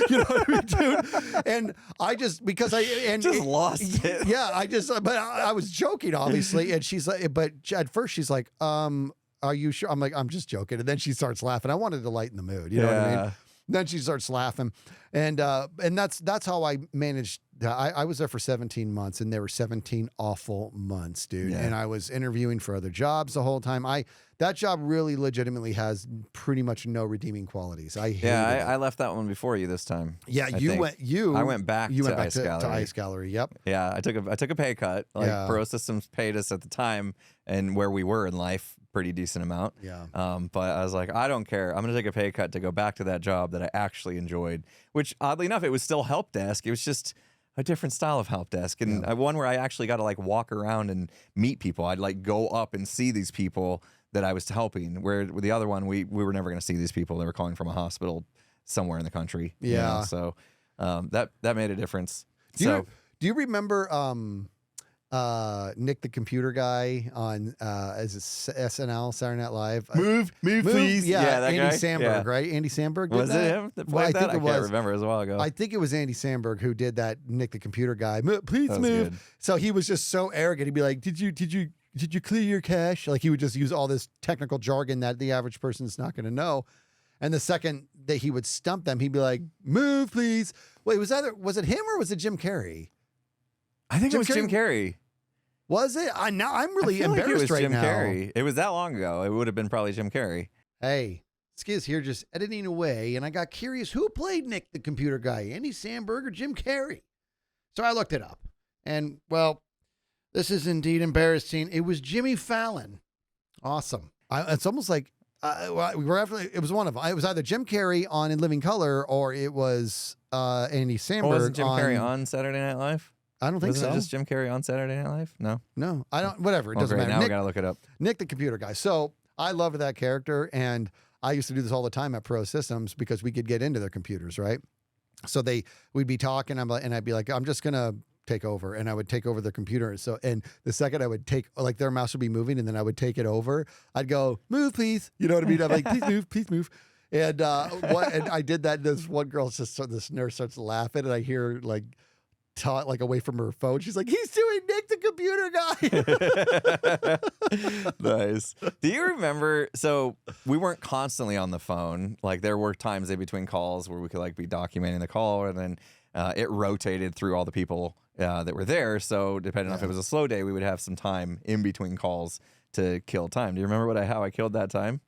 B: You know what I mean, dude? And I just, because
A: lost it.
B: Yeah, but I was joking, obviously. And she's like, but at first she's like, are you sure? I'm like, I'm just joking. And then she starts laughing. I wanted to lighten the mood. You know what I mean? Then she starts laughing. And that's how I managed. I was there for 17 months, and there were 17 awful months, dude. Yeah. And I was interviewing for other jobs the whole time. That job really legitimately has pretty much no redeeming qualities. I
A: left that one before you this time.
B: Yeah, I went back
A: to Ice Gallery.
B: To Ice Gallery. Yep.
A: Yeah, I took a pay cut. Like Pro Systems paid us at the time and where we were in life, pretty decent amount.
B: Yeah.
A: But I was like, I don't care. I'm gonna take a pay cut to go back to that job that I actually enjoyed. Which oddly enough, it was still help desk. It was just a different style of help desk, and one where I actually got to like walk around and meet people. I'd like go up and see these people that I was helping. Where with the other one, we were never going to see these people. They were calling from a hospital somewhere in the country.
B: Yeah.
A: So that made a difference.
B: Do you remember Nick the computer guy on is it SNL, Saturday Night Live?
C: Move, please.
B: Yeah,
A: that
B: Andy
A: guy?
B: Samberg, right? Andy Samberg.
A: Was it him that played that? I can't remember. It was a while ago.
B: I think it was Andy Samberg who did that. Nick the computer guy. Please move.
A: Good.
B: So he was just so arrogant. He'd be like, "Did you clear your cache?" Like he would just use all this technical jargon that the average person is not going to know. And the second that he would stump them, he'd be like, "Move, please." Wait, was it him or was it Jim Carrey?
A: I think it was Jim Carrey.
B: Was it? I'm really embarrassed right
A: Jim
B: now.
A: Carrey. It was that long ago. It would have been probably Jim Carrey.
B: Hey, Skizz here, just editing away, and I got curious who played Nick the computer guy, Andy Samberg or Jim Carrey? So I looked it up, and well, this is indeed embarrassing. It was Jimmy Fallon. Awesome. It's almost like it was one of them. It was either Jim Carrey on In Living Color or it was Andy Samberg.
A: Wasn't Jim Carrey on Saturday Night Live?
B: I don't think
A: Wasn't
B: so.
A: it just Jim Carrey on Saturday Night Live? No.
B: I don't. Whatever. It doesn't
A: Great.
B: matter.
A: Now we gotta look it up.
B: Nick, the computer guy. So I loved that character, and I used to do this all the time at Pro Systems because we could get into their computers, right? So we'd be talking, and I'd be like, I'm just gonna take over, and I would take over their computer. So, and the second I would take, like, their mouse would be moving, and then I would take it over. I'd go, move, please. You know what I mean? I'm like, please move. And and I did that. And this one girl this nurse starts laughing, and I hear her, like, like away from her phone. She's like, he's doing Nick the computer guy.
A: Nice. Do you remember? So we weren't constantly on the phone. Like, there were times in between calls where we could like be documenting the call, and then it rotated through all the people that were there. So depending on if it was a slow day, we would have some time in between calls to kill time. Do you remember how I killed that time?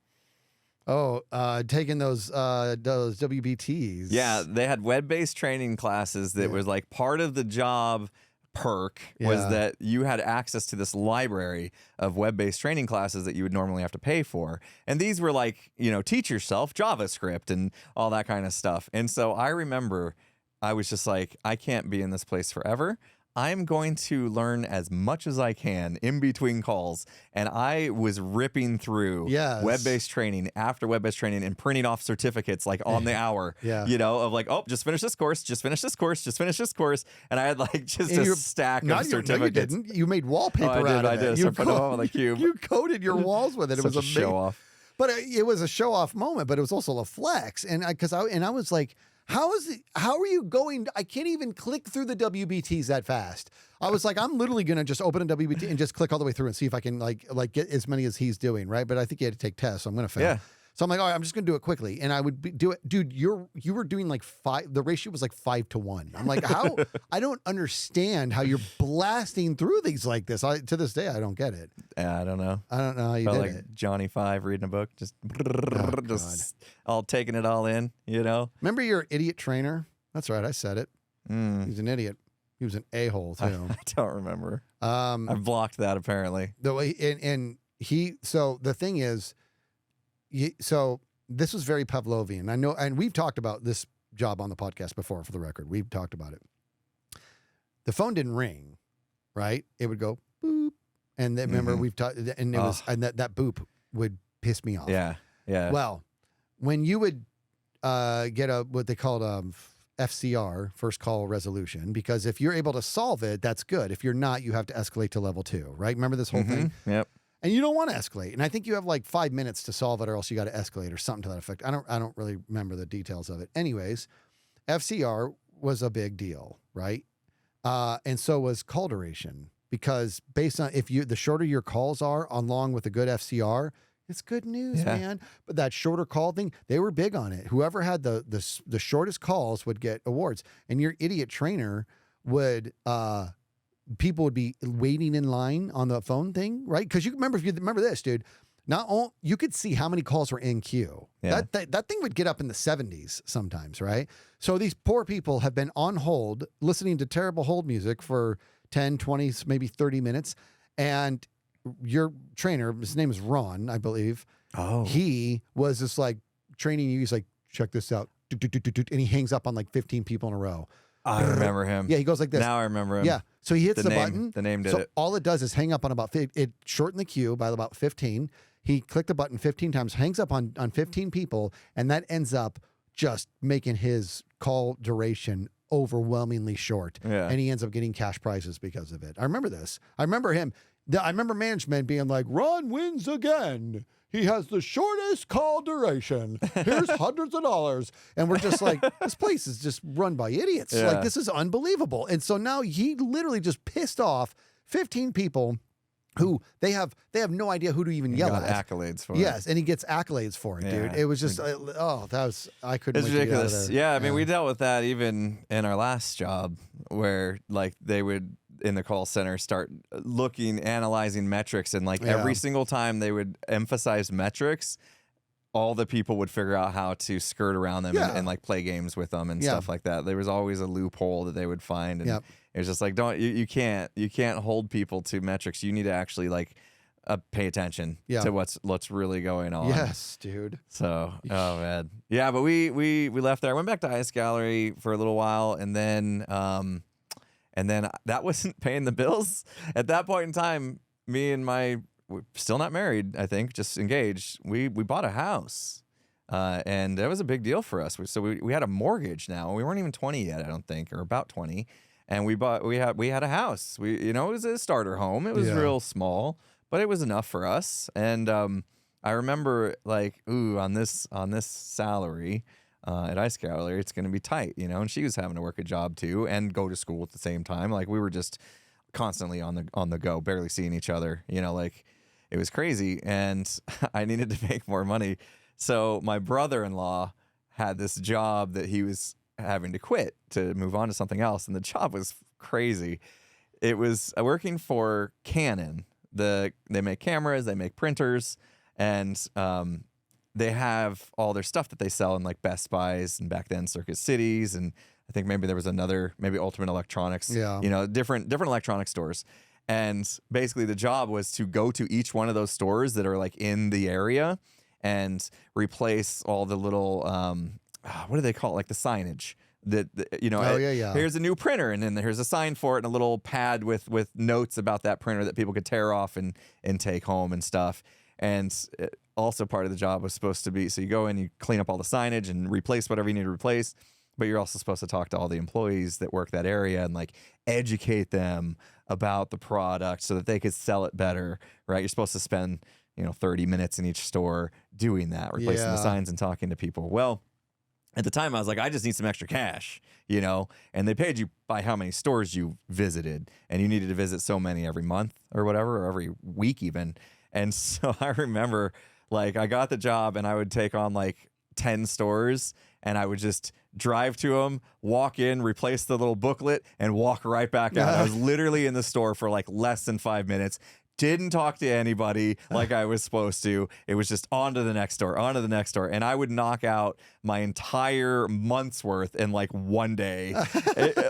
B: Oh, taking those WBTs.
A: Yeah, they had web-based training classes that was like part of the job perk was that you had access to this library of web-based training classes that you would normally have to pay for. And these were like, teach yourself JavaScript and all that kind of stuff. And so I remember I was just like, I can't be in this place forever. I'm going to learn as much as I can in between calls. And I was ripping through web-based training after web-based training and printing off certificates like on the hour, of like, oh, just finish this course, just finish this course, just finish this course. And I had like just a stack of certificates.
B: No, you didn't. You made wallpaper out of it.
A: I did. So I put them on the cube.
B: You coated your walls with it. It was
A: a show off.
B: But it was a show off moment, but it was also a flex. And I was like, how are you going? I can't even click through the WBTs that fast. I was like, I'm literally going to just open a WBT and just click all the way through and see if I can like get as many as he's doing. Right. But I think you had to take tests. So I'm going to fail. Yeah. So I'm like, all right, I'm just going to do it quickly. And I would do it. Dude, you were doing like 5. The ratio was like 5 to 1. I'm like, how? I don't understand how you're blasting through these like this. To this day, I don't get it.
A: I don't know.
B: I don't know how you did
A: like
B: it.
A: Johnny 5 reading a book, just all taking it all in,
B: Remember your idiot trainer? That's right. I said it. He's an idiot. He was an a-hole too.
A: I don't remember. I've blocked that apparently.
B: The way so the thing is, so this was very Pavlovian. I know, and we've talked about this job on the podcast before. For the record, we've talked about it. The phone didn't ring, right? It would go boop, and then remember we've talked, and it was, and that boop would piss me off.
A: Yeah.
B: Well, when you would get what they called FCR, first call resolution, because if you're able to solve it, that's good. If you're not, you have to escalate to level 2, right? Remember this whole thing?
A: Yep.
B: And you don't want to escalate. And I think you have like 5 minutes to solve it, or else you got to escalate or something to that effect. I don't really remember the details of it. Anyways, FCR was a big deal, right? And so was call duration, because based on the shorter your calls are, along with a good FCR, it's good news, man. But that shorter call thing, they were big on it. Whoever had the shortest calls would get awards. And your idiot trainer would people would be waiting in line on the phone thing, right? Because if you remember this, dude, you could see how many calls were in queue.
A: Yeah.
B: That thing would get up in the 70s sometimes, right? So these poor people have been on hold, listening to terrible hold music for 10, 20, maybe 30 minutes. And your trainer, his name is Ron, I believe.
A: Oh.
B: He was just like training you. He's like, check this out. And he hangs up on like 15 people in a row.
A: I remember him.
B: Yeah, he goes like this.
A: Now I remember him.
B: Yeah. So he hits the button.
A: The name did
B: so
A: it.
B: All it does is hang up on it shortened the queue by about 15. He clicked the button 15 times, hangs up on 15 people, and that ends up just making his call duration overwhelmingly short.
A: Yeah.
B: And he ends up getting cash prizes because of it. I remember this. I remember him. I remember management being like, Ron wins again. He has the shortest call duration. Here's hundreds of dollars. And we're just like, this place is just run by idiots.
A: Yeah.
B: Like, this is unbelievable. And so now he literally just pissed off 15 people who they have no idea who to even yell
A: got
B: at.
A: Accolades for it.
B: Yes, and he gets accolades for it, dude. It was just, I couldn't
A: It's
B: wait to get out of
A: ridiculous.
B: there.
A: Yeah, I mean, we dealt with that even in our last job, where like they would in the call center start analyzing metrics, and like every single time they would emphasize metrics, all the people would figure out how to skirt around them and like play games with them and stuff like that. There was always a loophole that they would find, and it was just like, you can't hold people to metrics. You need to actually like pay attention to what's really going on.
B: Yes, dude.
A: So, oh man, yeah. But we left there. I went back to Ice Gallery for a little while, and then And then that wasn't paying the bills. At that point in time, me and we're still not married, I think, just engaged. We bought a house. And that was a big deal for us. So we had a mortgage now. We weren't even 20 yet, I don't think, or about 20. And we had a house. It was a starter home. It was real small, but it was enough for us. And I remember like, on this salary at Ice Gallery, it's going to be tight, And she was having to work a job too and go to school at the same time. Like we were just constantly on the go, barely seeing each other. Like it was crazy, and I needed to make more money. So my brother-in-law had this job that he was having to quit to move on to something else, and the job was crazy. It was working for Canon. They make cameras, they make printers, and they have all their stuff that they sell in like Best Buys and back then Circuit Cities, and I think maybe there was maybe Ultimate Electronics, different electronic stores. And basically the job was to go to each one of those stores that are like in the area and replace all the little, what do they call it? Like the signage here's a new printer, and then here's a sign for it and a little pad with notes about that printer that people could tear off and take home and stuff. And also part of the job was supposed to be, so you go in, you clean up all the signage and replace whatever you need to replace, but you're also supposed to talk to all the employees that work that area and like educate them about the product so that they could sell it better, right? You're supposed to spend 30 minutes in each store doing that, replacing the signs and talking to people. Well, at the time I was like, I just need some extra cash, and they paid you by how many stores you visited, and you needed to visit so many every month or whatever, or every week even. And so I remember like I got the job and I would take on like 10 stores, and I would just drive to them, walk in, replace the little booklet, and walk right back out. I was literally in the store for like less than 5 minutes. Didn't talk to anybody like I was supposed to. It was just on to the next store, And I would knock out my entire month's worth in like one day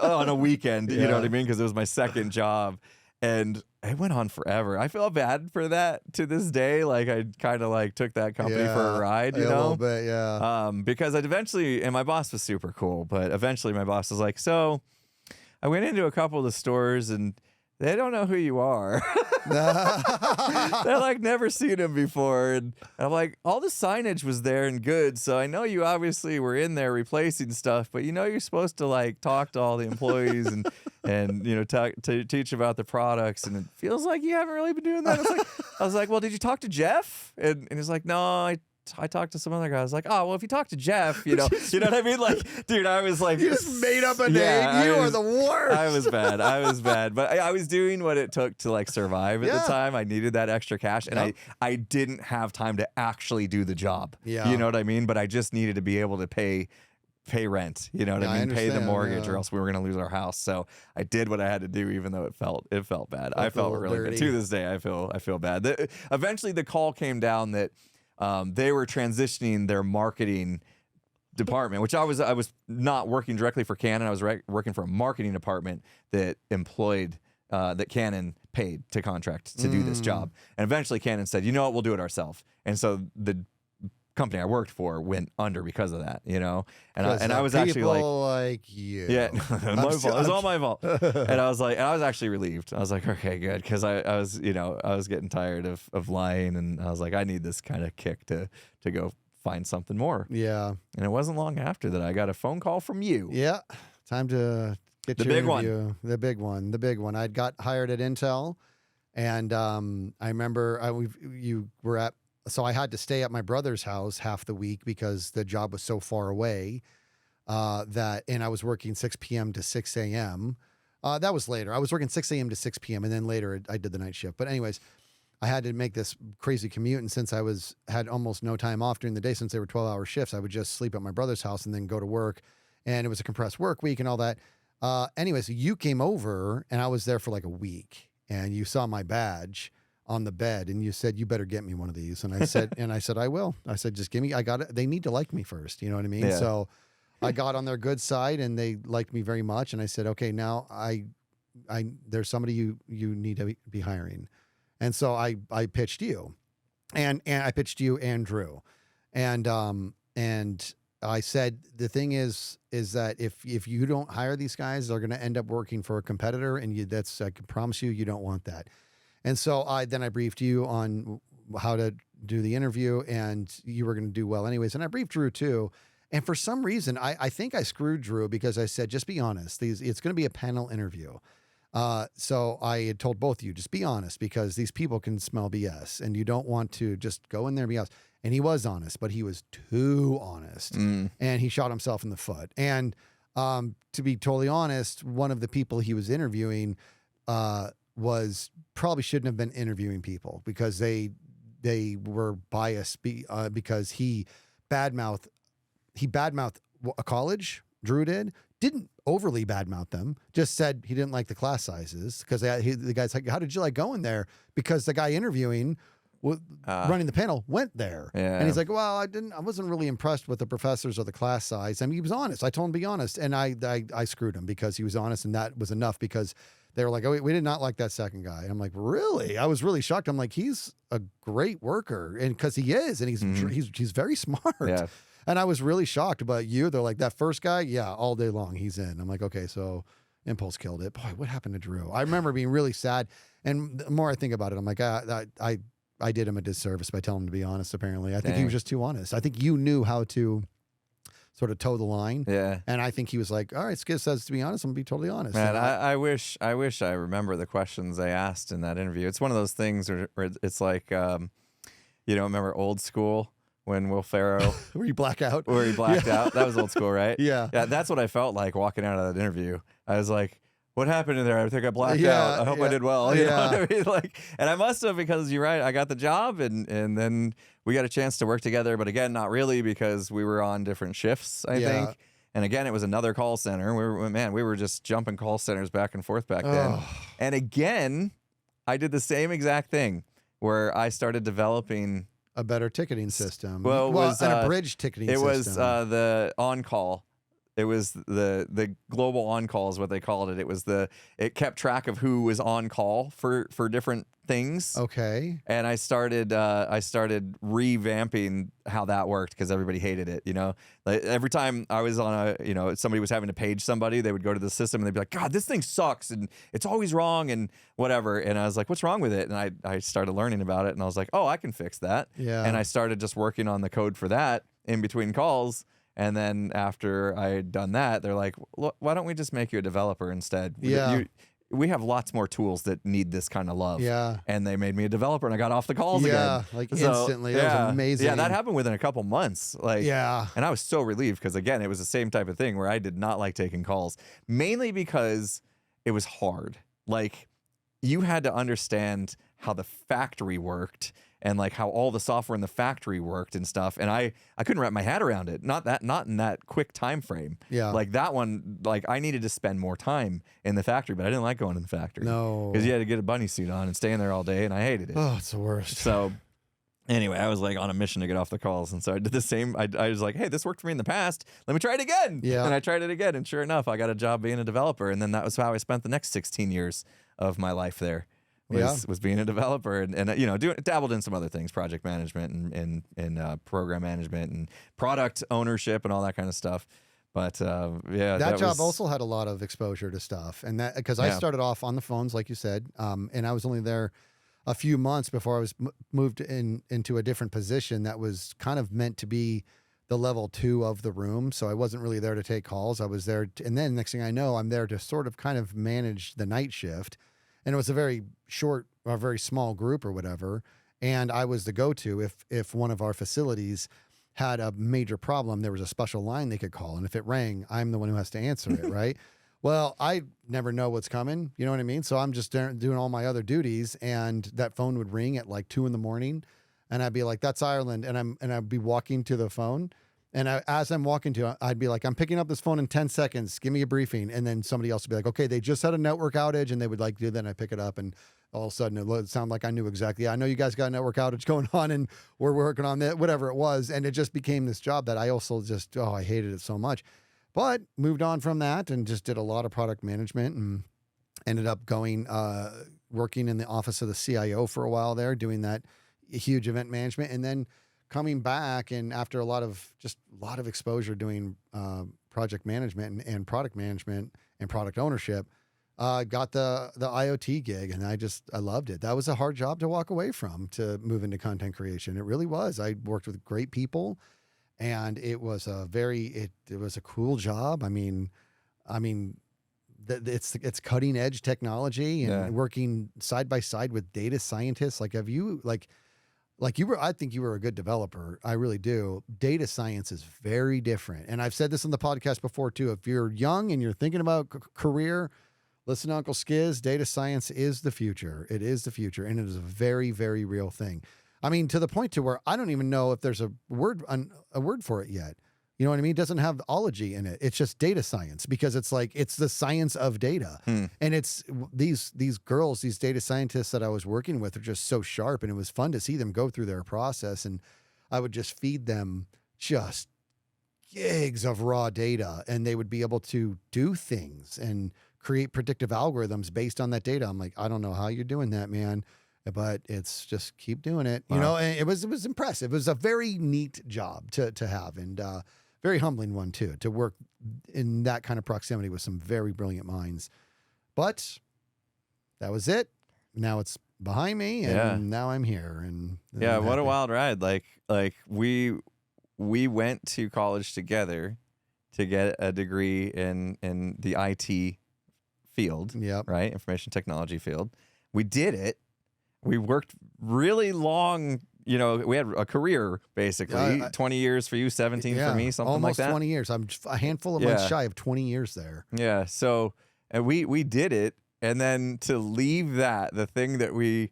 A: on a weekend. You know what I mean? Because it was my second job. And it went on forever. I feel bad for that to this day. Like I kind of like took that company for a ride,
B: a little bit,
A: because I'd eventually, and my boss was super cool, but eventually my boss was like, so I went into a couple of the stores and they don't know who you are. They're like, never seen him before. And I'm like, all the signage was there and good. So I know you obviously were in there replacing stuff, but you're supposed to like talk to all the employees and teach about the products. And it feels like you haven't really been doing that. I was like, well, did you talk to Jeff? And he's like, no, I talked to some other guy. I was like, oh, well, if you talk to Jeff, you know what I mean? Like, dude, I was like,
B: you just made up a name. You are the worst.
A: I was bad. But I was doing what it took to like survive at the time. I needed that extra cash, and I didn't have time to actually do the job.
B: Yeah.
A: You know what I mean? But I just needed to be able to pay rent, you know what I mean? Pay the mortgage, or else we were going to lose our house. So I did what I had to do, even though it felt bad. I felt really
B: dirty.
A: bad. To this day, I feel bad. Eventually, the call came down that they were transitioning their marketing department, which I was not working directly for Canon. I was working for a marketing department that employed that Canon paid to contract to do this job. And eventually Canon said, you know what, we'll do it ourselves. And so the company I worked for went under because of that, And I was actually
B: like you.
A: Yeah, my fault. It was all my fault. And I was actually relieved. I was like, okay, good, because I was getting tired of lying, and I was like, I need this kind of kick to go find something more.
B: Yeah.
A: And it wasn't long after that I got a phone call from you.
B: Yeah. Time to get
A: the
B: your
A: big
B: interview.
A: one.
B: The big one. I'd got hired at Intel, and I remember you were at. So I had to stay at my brother's house half the week because the job was so far away and I was working 6 p.m. to 6 a.m. That was later. I was working 6 a.m. to 6 p.m. and then later I did the night shift. But anyways, I had to make this crazy commute. And since I had almost no time off during the day, since they were 12-hour shifts, I would just sleep at my brother's house and then go to work. And it was a compressed work week and all that. Anyways, you came over and I was there for like a week, and you saw my badge on the bed, and you said, you better get me one of these. And I said, I will. I said, just give me, I got it. They need to like me first. You know what I mean?
A: Yeah.
B: So I got on their good side, and they liked me very much. And I said, okay, now there's somebody you need to be hiring. And so I pitched you, and I pitched you and Drew, and I said the thing is that if you don't hire these guys, they're going to end up working for a competitor, and I can promise you don't want that. And so I briefed you on how to do the interview, and you were going to do well anyways. And I briefed Drew too. And for some reason, I think I screwed Drew because I said, just be honest. It's going to be a panel interview. So I had told both of you, just be honest, because these people can smell BS, and you don't want to just go in there and be honest. And he was honest, but he was too honest, and he shot himself in the foot. And to be totally honest, one of the people he was interviewing was probably shouldn't have been interviewing people because they were biased because he badmouthed a college. Drew didn't overly badmouth them, just said he didn't like the class sizes because the guy's like, how did you like going there? Because the guy interviewing, running the panel, went there.
A: Yeah.
B: And he's like, well, I wasn't really impressed with the professors or the class size. I mean, he was honest. I told him to be honest. And I screwed him because he was honest, and that was enough because they were like, oh, we did not like that second guy. And I'm like, really? I was really shocked. I'm like, he's a great worker. And because he is, and he's very smart.
A: Yeah.
B: And I was really shocked. But they're like, that first guy, yeah, all day long he's in. I'm like, okay, so Impulse killed it. Boy, what happened to Drew? I remember being really sad. And the more I think about it, I'm like, I did him a disservice by telling him to be honest, apparently. I think he was just too honest. I think you knew how to sort of toe the line.
A: Yeah.
B: And I think he was like, all right, Skizz says to be honest, I'm going to be totally honest.
A: Man, I wish I remember the questions they asked in that interview. It's one of those things where it's like, remember Old School when Will Ferrell
B: where you black out?
A: Where he blacked out? That was Old School, right?
B: Yeah.
A: Yeah, that's what I felt like walking out of that interview. I was like, what happened in there? I think I blacked out. I hope I did well. You know what I mean? Like, and I must have, because you're right. I got the job, and then we got a chance to work together. But again, not really, because we were on different shifts, I think. And again, it was another call center. We were just jumping call centers back and forth back then. And again, I did the same exact thing where I started developing
B: a better ticketing system.
A: Well, it was
B: an abridged ticketing system.
A: It was the on-call. It was the global on-call is what they called it. It kept track of who was on call for different things.
B: Okay.
A: And I started revamping how that worked because everybody hated it. Like every time I was on somebody was having to page somebody, they would go to the system and they'd be like, God, this thing sucks and it's always wrong and whatever. And I was like, what's wrong with it? And I started learning about it, and I was like, oh, I can fix that.
B: Yeah.
A: And I started just working on the code for that in between calls. And then after I had done that, they're like, why don't we just make you a developer instead? We have lots more tools that need this kind of love.
B: Yeah.
A: And they made me a developer, and I got off the calls again.
B: Yeah, like instantly. That was amazing.
A: Yeah, that happened within a couple months. And I was so relieved because, again, it was the same type of thing where I did not like taking calls, mainly because it was hard. Like, you had to understand how the factory worked and like how all the software in the factory worked and stuff. And I couldn't wrap my head around it. Not in that quick time frame.
B: Yeah.
A: Like that one, like I needed to spend more time in the factory, but I didn't like going to the factory.
B: No.
A: Because you had to get a bunny suit on and stay in there all day, and I hated it.
B: Oh, it's the worst.
A: So anyway, I was like on a mission to get off the calls. And so I did the same. I was like, hey, this worked for me in the past. Let me try it again.
B: Yeah.
A: And I tried it again. And sure enough, I got a job being a developer. And then that was how I spent the next 16 years of my life there. Was being a developer and dabbled in some other things, project management and program management and product ownership and all that kind of stuff. But that
B: job also had a lot of exposure to stuff, and that because I started off on the phones, like you said, and I was only there a few months before I was moved into a different position that was kind of meant to be the level 2 of the room. So I wasn't really there to take calls. I was there, and then next thing I know, I'm there to sort of kind of manage the night shift. And it was a very short, or very small group or whatever. And I was the go-to if one of our facilities had a major problem. There was a special line they could call, and if it rang, I'm the one who has to answer it, right? Well, I never know what's coming. You know what I mean? So I'm just doing all my other duties, and that phone would ring at like 2 a.m, and I'd be like, "That's Ireland," and I'd be walking to the phone. And as I'm walking to it, I'd be like, I'm picking up this phone in 10 seconds. Give me a briefing. And then somebody else would be like, okay, they just had a network outage. And they would like do that. And I pick it up. And all of a sudden, it would sound like I knew exactly. I know you guys got a network outage going on and we're working on that, whatever it was. And it just became this job that I also just, I hated it so much. But moved on from that and just did a lot of product management and ended up going, working in the office of the CIO for a while there, doing that huge event management. And then coming back and after a lot of exposure doing project management and product management and product ownership, got the IoT gig, and I loved it. That was a hard job to walk away from to move into content creation. It really was. I worked with great people, and it was it was a cool job. I mean, it's cutting edge technology and working side by side with data scientists. Like, have you like you were, I think you were a good developer. I really do. Data science is very different. And I've said this on the podcast before too. If you're young and you're thinking about career, listen to Uncle Skizz. Data science is the future. It is the future. And it is a very, very real thing. I mean, to the point to where I don't even know if there's a word for it yet. You know what I mean? It doesn't have ology in it. It's just data science, because it's like, it's the science of data. And it's these girls, these data scientists that I was working with are just so sharp, and it was fun to see them go through their process. And I would just feed them just gigs of raw data, and they would be able to do things and create predictive algorithms based on that data. I'm like, I don't know how you're doing that, man, but it's just keep doing it. You know, and it was impressive. It was a very neat job to have, and very humbling one too, to work in that kind of proximity with some very brilliant minds. But that was it. Now it's behind me, and now I'm here. And I'm
A: what a
B: happy.
A: wild ride. Like we went to college together to get a degree in the IT field, right? Information technology field. We did it. We worked really long. You know, we had a career, basically. 20 years for you, 17 for me, something
B: almost
A: like that.
B: 20 years. I'm a handful of months shy of 20 years there.
A: Yeah. So, and we did it. And then to leave that, the thing that we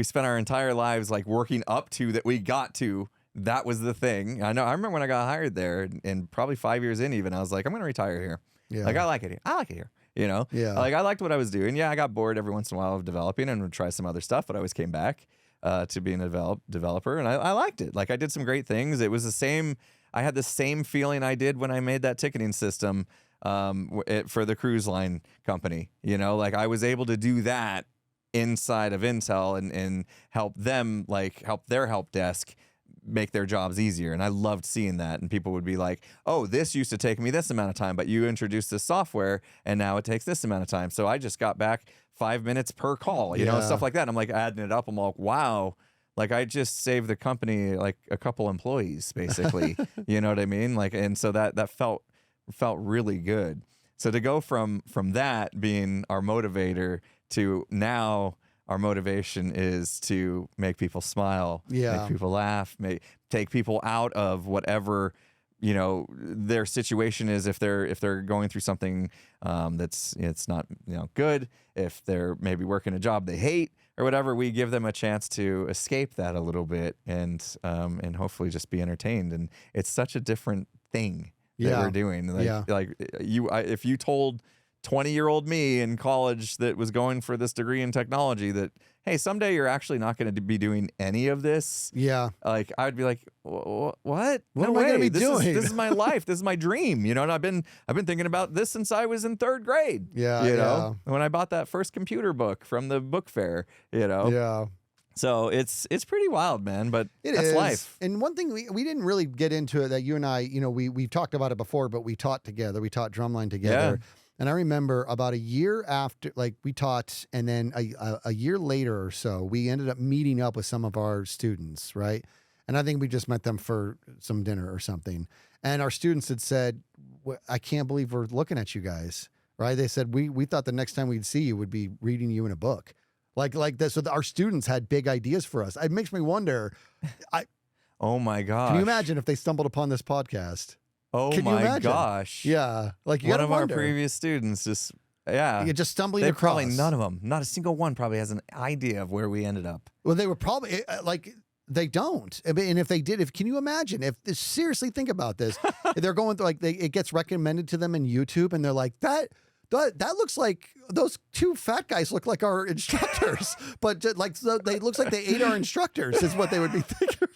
A: spent our entire lives like working up to, that we got to, that was the thing. I remember when I got hired there, and probably 5 years in even, I was like, I'm going to retire here.
B: Yeah.
A: Like, I like it here. I like it here. You know?
B: Yeah.
A: Like, I liked what I was doing. Yeah, I got bored every once in a while of developing and would try some other stuff, but I always came back to being a developer, and I liked it. Like, I did some great things. It was the same. I had the same feeling I did when I made that ticketing system for the cruise line company. You know, like, I was able to do that inside of Intel and help them, like, help their help desk make their jobs easier. And I loved seeing that. And people would be like, oh, this used to take me this amount of time, but you introduced this software and now it takes this amount of time. So I just got back 5 minutes per call, you know, stuff like that. I'm like adding it up. I'm like, wow, like I just saved the company like a couple employees, basically. You know what I mean? Like, and so that felt really good. So to go from that being our motivator to now our motivation is to make people smile, make people laugh, take people out of whatever, you know, their situation is. If they're going through something it's not, you know, good, if they're maybe working a job they hate or whatever, we give them a chance to escape that a little bit and hopefully just be entertained. And it's such a different thing that we're doing. Like, if you told 20-year-old me in college that was going for this degree in technology that, hey, someday you're actually not going to be doing any of this. Yeah. Like, I'd be like, what?
B: What am I going to be doing?
A: This is my life. This is my dream. You know, and I've been thinking about this since I was in 3rd grade.
B: Yeah.
A: You know, when I bought that first computer book from the book fair, you know. Yeah. So it's pretty wild, man, but that's life.
B: And one thing we didn't really get into it, that you and I, you know, we've talked about it before, but we taught together. We taught drumline together. Yeah. And I remember about a year after, like, we taught, and then a year later or so, we ended up meeting up with some of our students, right? And I think we just met them for some dinner or something. And our students had said, I can't believe we're looking at you guys, right? They said, we thought the next time we'd see you would be reading you in a book. Like this. So our students had big ideas for us. It makes me wonder.
A: Oh my gosh.
B: Can you imagine if they stumbled upon this podcast?
A: Oh my gosh.
B: Yeah. Like,
A: one of our previous students just,
B: you're just stumbling across.
A: Probably none of them, not a single one probably has an idea of where we ended up.
B: Well, they were probably like, they don't. I mean, and if they did, can you imagine seriously think about this? They're going through, like, it gets recommended to them in YouTube and they're like, that looks like those 2 fat guys look like our instructors, but like, so they looks like they ate our instructors is what they would be thinking.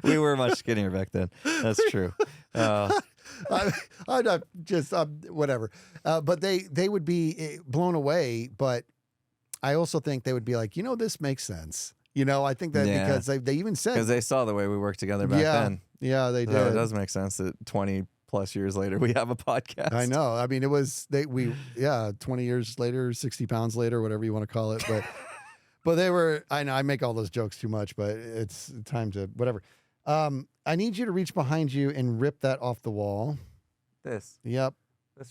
A: We were much skinnier back then. That's true.
B: I'm not just whatever, but they would be blown away. But I also think they would be like, you know, this makes sense. You know, I think that
A: Yeah.
B: because they even said
A: Because they saw the way we worked together back then.
B: Yeah, they
A: So
B: did.
A: it does make sense that 20 plus years later we have a podcast.
B: I know. I mean, it was 20 years later, 60 pounds later, whatever you want to call it. But but they were. I know I make all those jokes too much, but it's time to whatever. I need you to reach behind you and rip that off the wall.
A: This
B: Yep.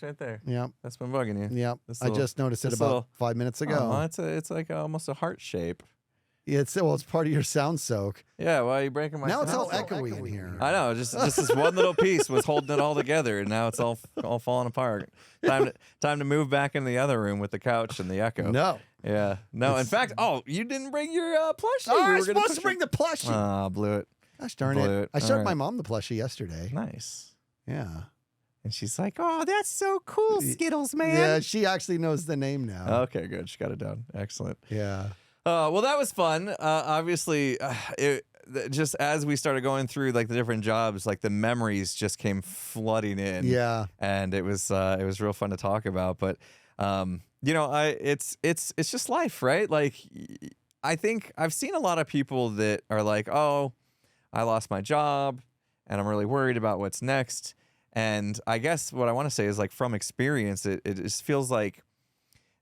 A: right there.
B: Yep.
A: That's been bugging you.
B: Yep.
A: This
B: I
A: little-
B: just noticed it
A: this
B: about
A: little-
B: 5 minutes ago.
A: Oh, it's like almost a heart shape.
B: It's part of your sound soak.
A: Yeah, why are you breaking my
B: Now it's
A: sound?
B: all echoey in here.
A: I know, just this one little piece was holding it all together, and now it's all falling apart. Time to move back into the other room with the couch and the echo.
B: No.
A: Yeah, no. In fact, you didn't bring your plushie.
B: Oh,
A: We
B: I
A: were
B: was
A: gonna
B: supposed to
A: push
B: bring the plushie.
A: Ah, blew it.
B: Gosh darn
A: blew
B: it.
A: it.
B: I
A: All
B: showed
A: right.
B: my mom the plushie yesterday.
A: Nice.
B: Yeah.
A: And she's like, "Oh, that's so cool, Skittles, man."
B: Yeah, she actually knows the name now.
A: Okay, good. She got it down. Excellent.
B: Yeah.
A: Well, that was fun. Obviously, just as we started going through like the different jobs, like the memories just came flooding in.
B: Yeah.
A: And it was real fun to talk about. But it's just life, right? Like, I think I've seen a lot of people that are like, "Oh, I lost my job, and I'm really worried about what's next." And I guess what I want to say is, like, from experience, it just feels like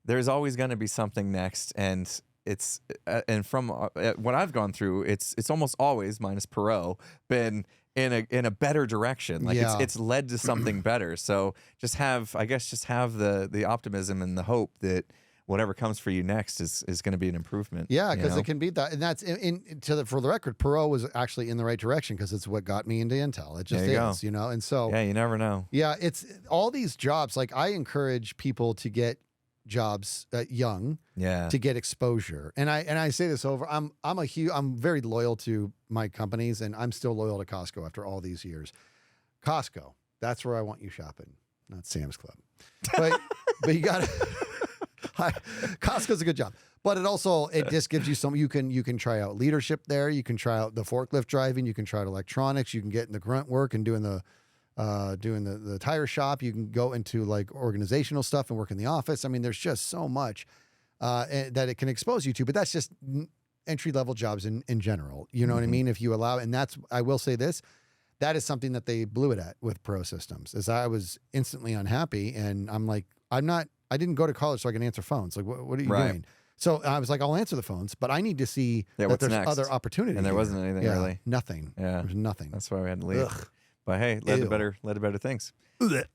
A: there's always going to be something next, and it's and from what I've gone through, it's almost always, minus Perot, been in a better direction. Like
B: Yeah.
A: it's led to something better. So just have the optimism and the hope that whatever comes for you next is going to be an improvement.
B: Yeah,
A: you
B: because
A: know?
B: it can be that, and that's for the record. Perot was actually in the right direction because it's what got me into Intel. It just
A: There you go.
B: is, and so
A: Yeah, you never know.
B: yeah, it's all these jobs. Like I encourage people to get jobs young
A: Yeah.
B: to get exposure, and I say this over. I'm very loyal to my companies, and I'm still loyal to Costco after all these years. Costco, that's where I want you shopping, not Sam's Club, but you got to. Costco's a good job, but it just gives you some. You can try out leadership there. You can try out the forklift driving. You can try out electronics. You can get in the grunt work and doing the tire shop. You can go into like organizational stuff and work in the office. I mean, there's just so much that it can expose you to. But that's just entry level jobs in general. You know what I mean? If you allow, and I will say this. That is something that they blew it at with Pro Systems. As I was instantly unhappy, and I'm like, I didn't go to college so I can answer phones. Like, what are you doing? So I was like, I'll answer the phones, but I need to see that
A: what's
B: there's
A: next?
B: other opportunities.
A: And there wasn't anything really.
B: Nothing.
A: Yeah.
B: There's nothing.
A: That's why we had to leave.
B: Ugh.
A: But hey, led to
B: Ew.
A: better things.
B: Ugh.
A: That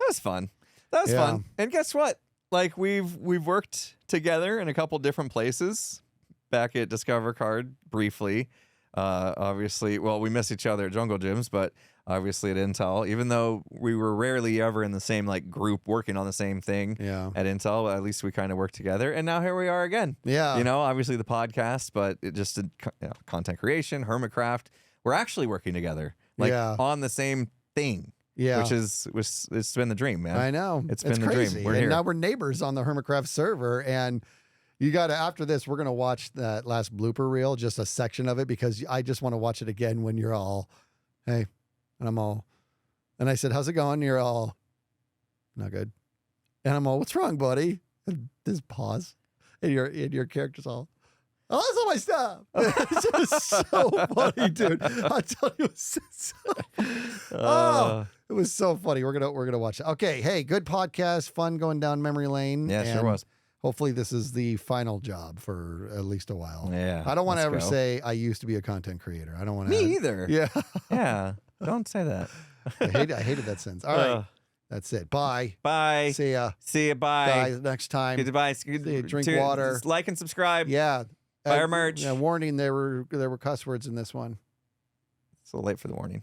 A: was fun. That was
B: Yeah.
A: fun. And guess what? Like we've worked together in a couple different places. Back at Discover Card briefly. Obviously, well, we miss each other at Jungle Gyms, but obviously at Intel, even though we were rarely ever in the same like group working on the same thing
B: Yeah.
A: at Intel, at least we kind of worked together. And now here we are again.
B: Yeah.
A: Obviously the podcast, but it just did content creation, Hermitcraft. We're actually working together, like
B: Yeah.
A: on the same thing.
B: Yeah.
A: Which it's been the dream, man.
B: I know.
A: It's been the dream.
B: crazy.
A: We're
B: and
A: here.
B: now we're neighbors on the Hermitcraft server. And you got to, after this, we're going to watch that last blooper reel, just a section of it, because I just want to watch it again when you're all, hey, and I'm all, and I said, how's it going? You're all, not good. And I'm all, what's wrong, buddy? And this pause. And your character's all, oh, that's all my stuff. It's just so funny, dude. I tell you, it was so funny. We're gonna watch it. Okay, hey, good podcast, fun going down memory lane.
A: Yeah, sure
B: and
A: was.
B: Hopefully, this is the final job for at least a while.
A: Yeah.
B: I don't want to
A: let's
B: ever
A: go.
B: say I used to be a content creator. I don't want to.
A: Me either.
B: Yeah,
A: Yeah. Don't say that.
B: I hated that sentence. All right, that's it. Bye.
A: Bye.
B: See ya,
A: See you. Bye.
B: guys. Next time.
A: Goodbye.
B: Drink water.
A: Just like and subscribe.
B: Yeah.
A: Buy our merch.
B: Yeah, warning. There were cuss words in this one.
A: It's a little late for the warning.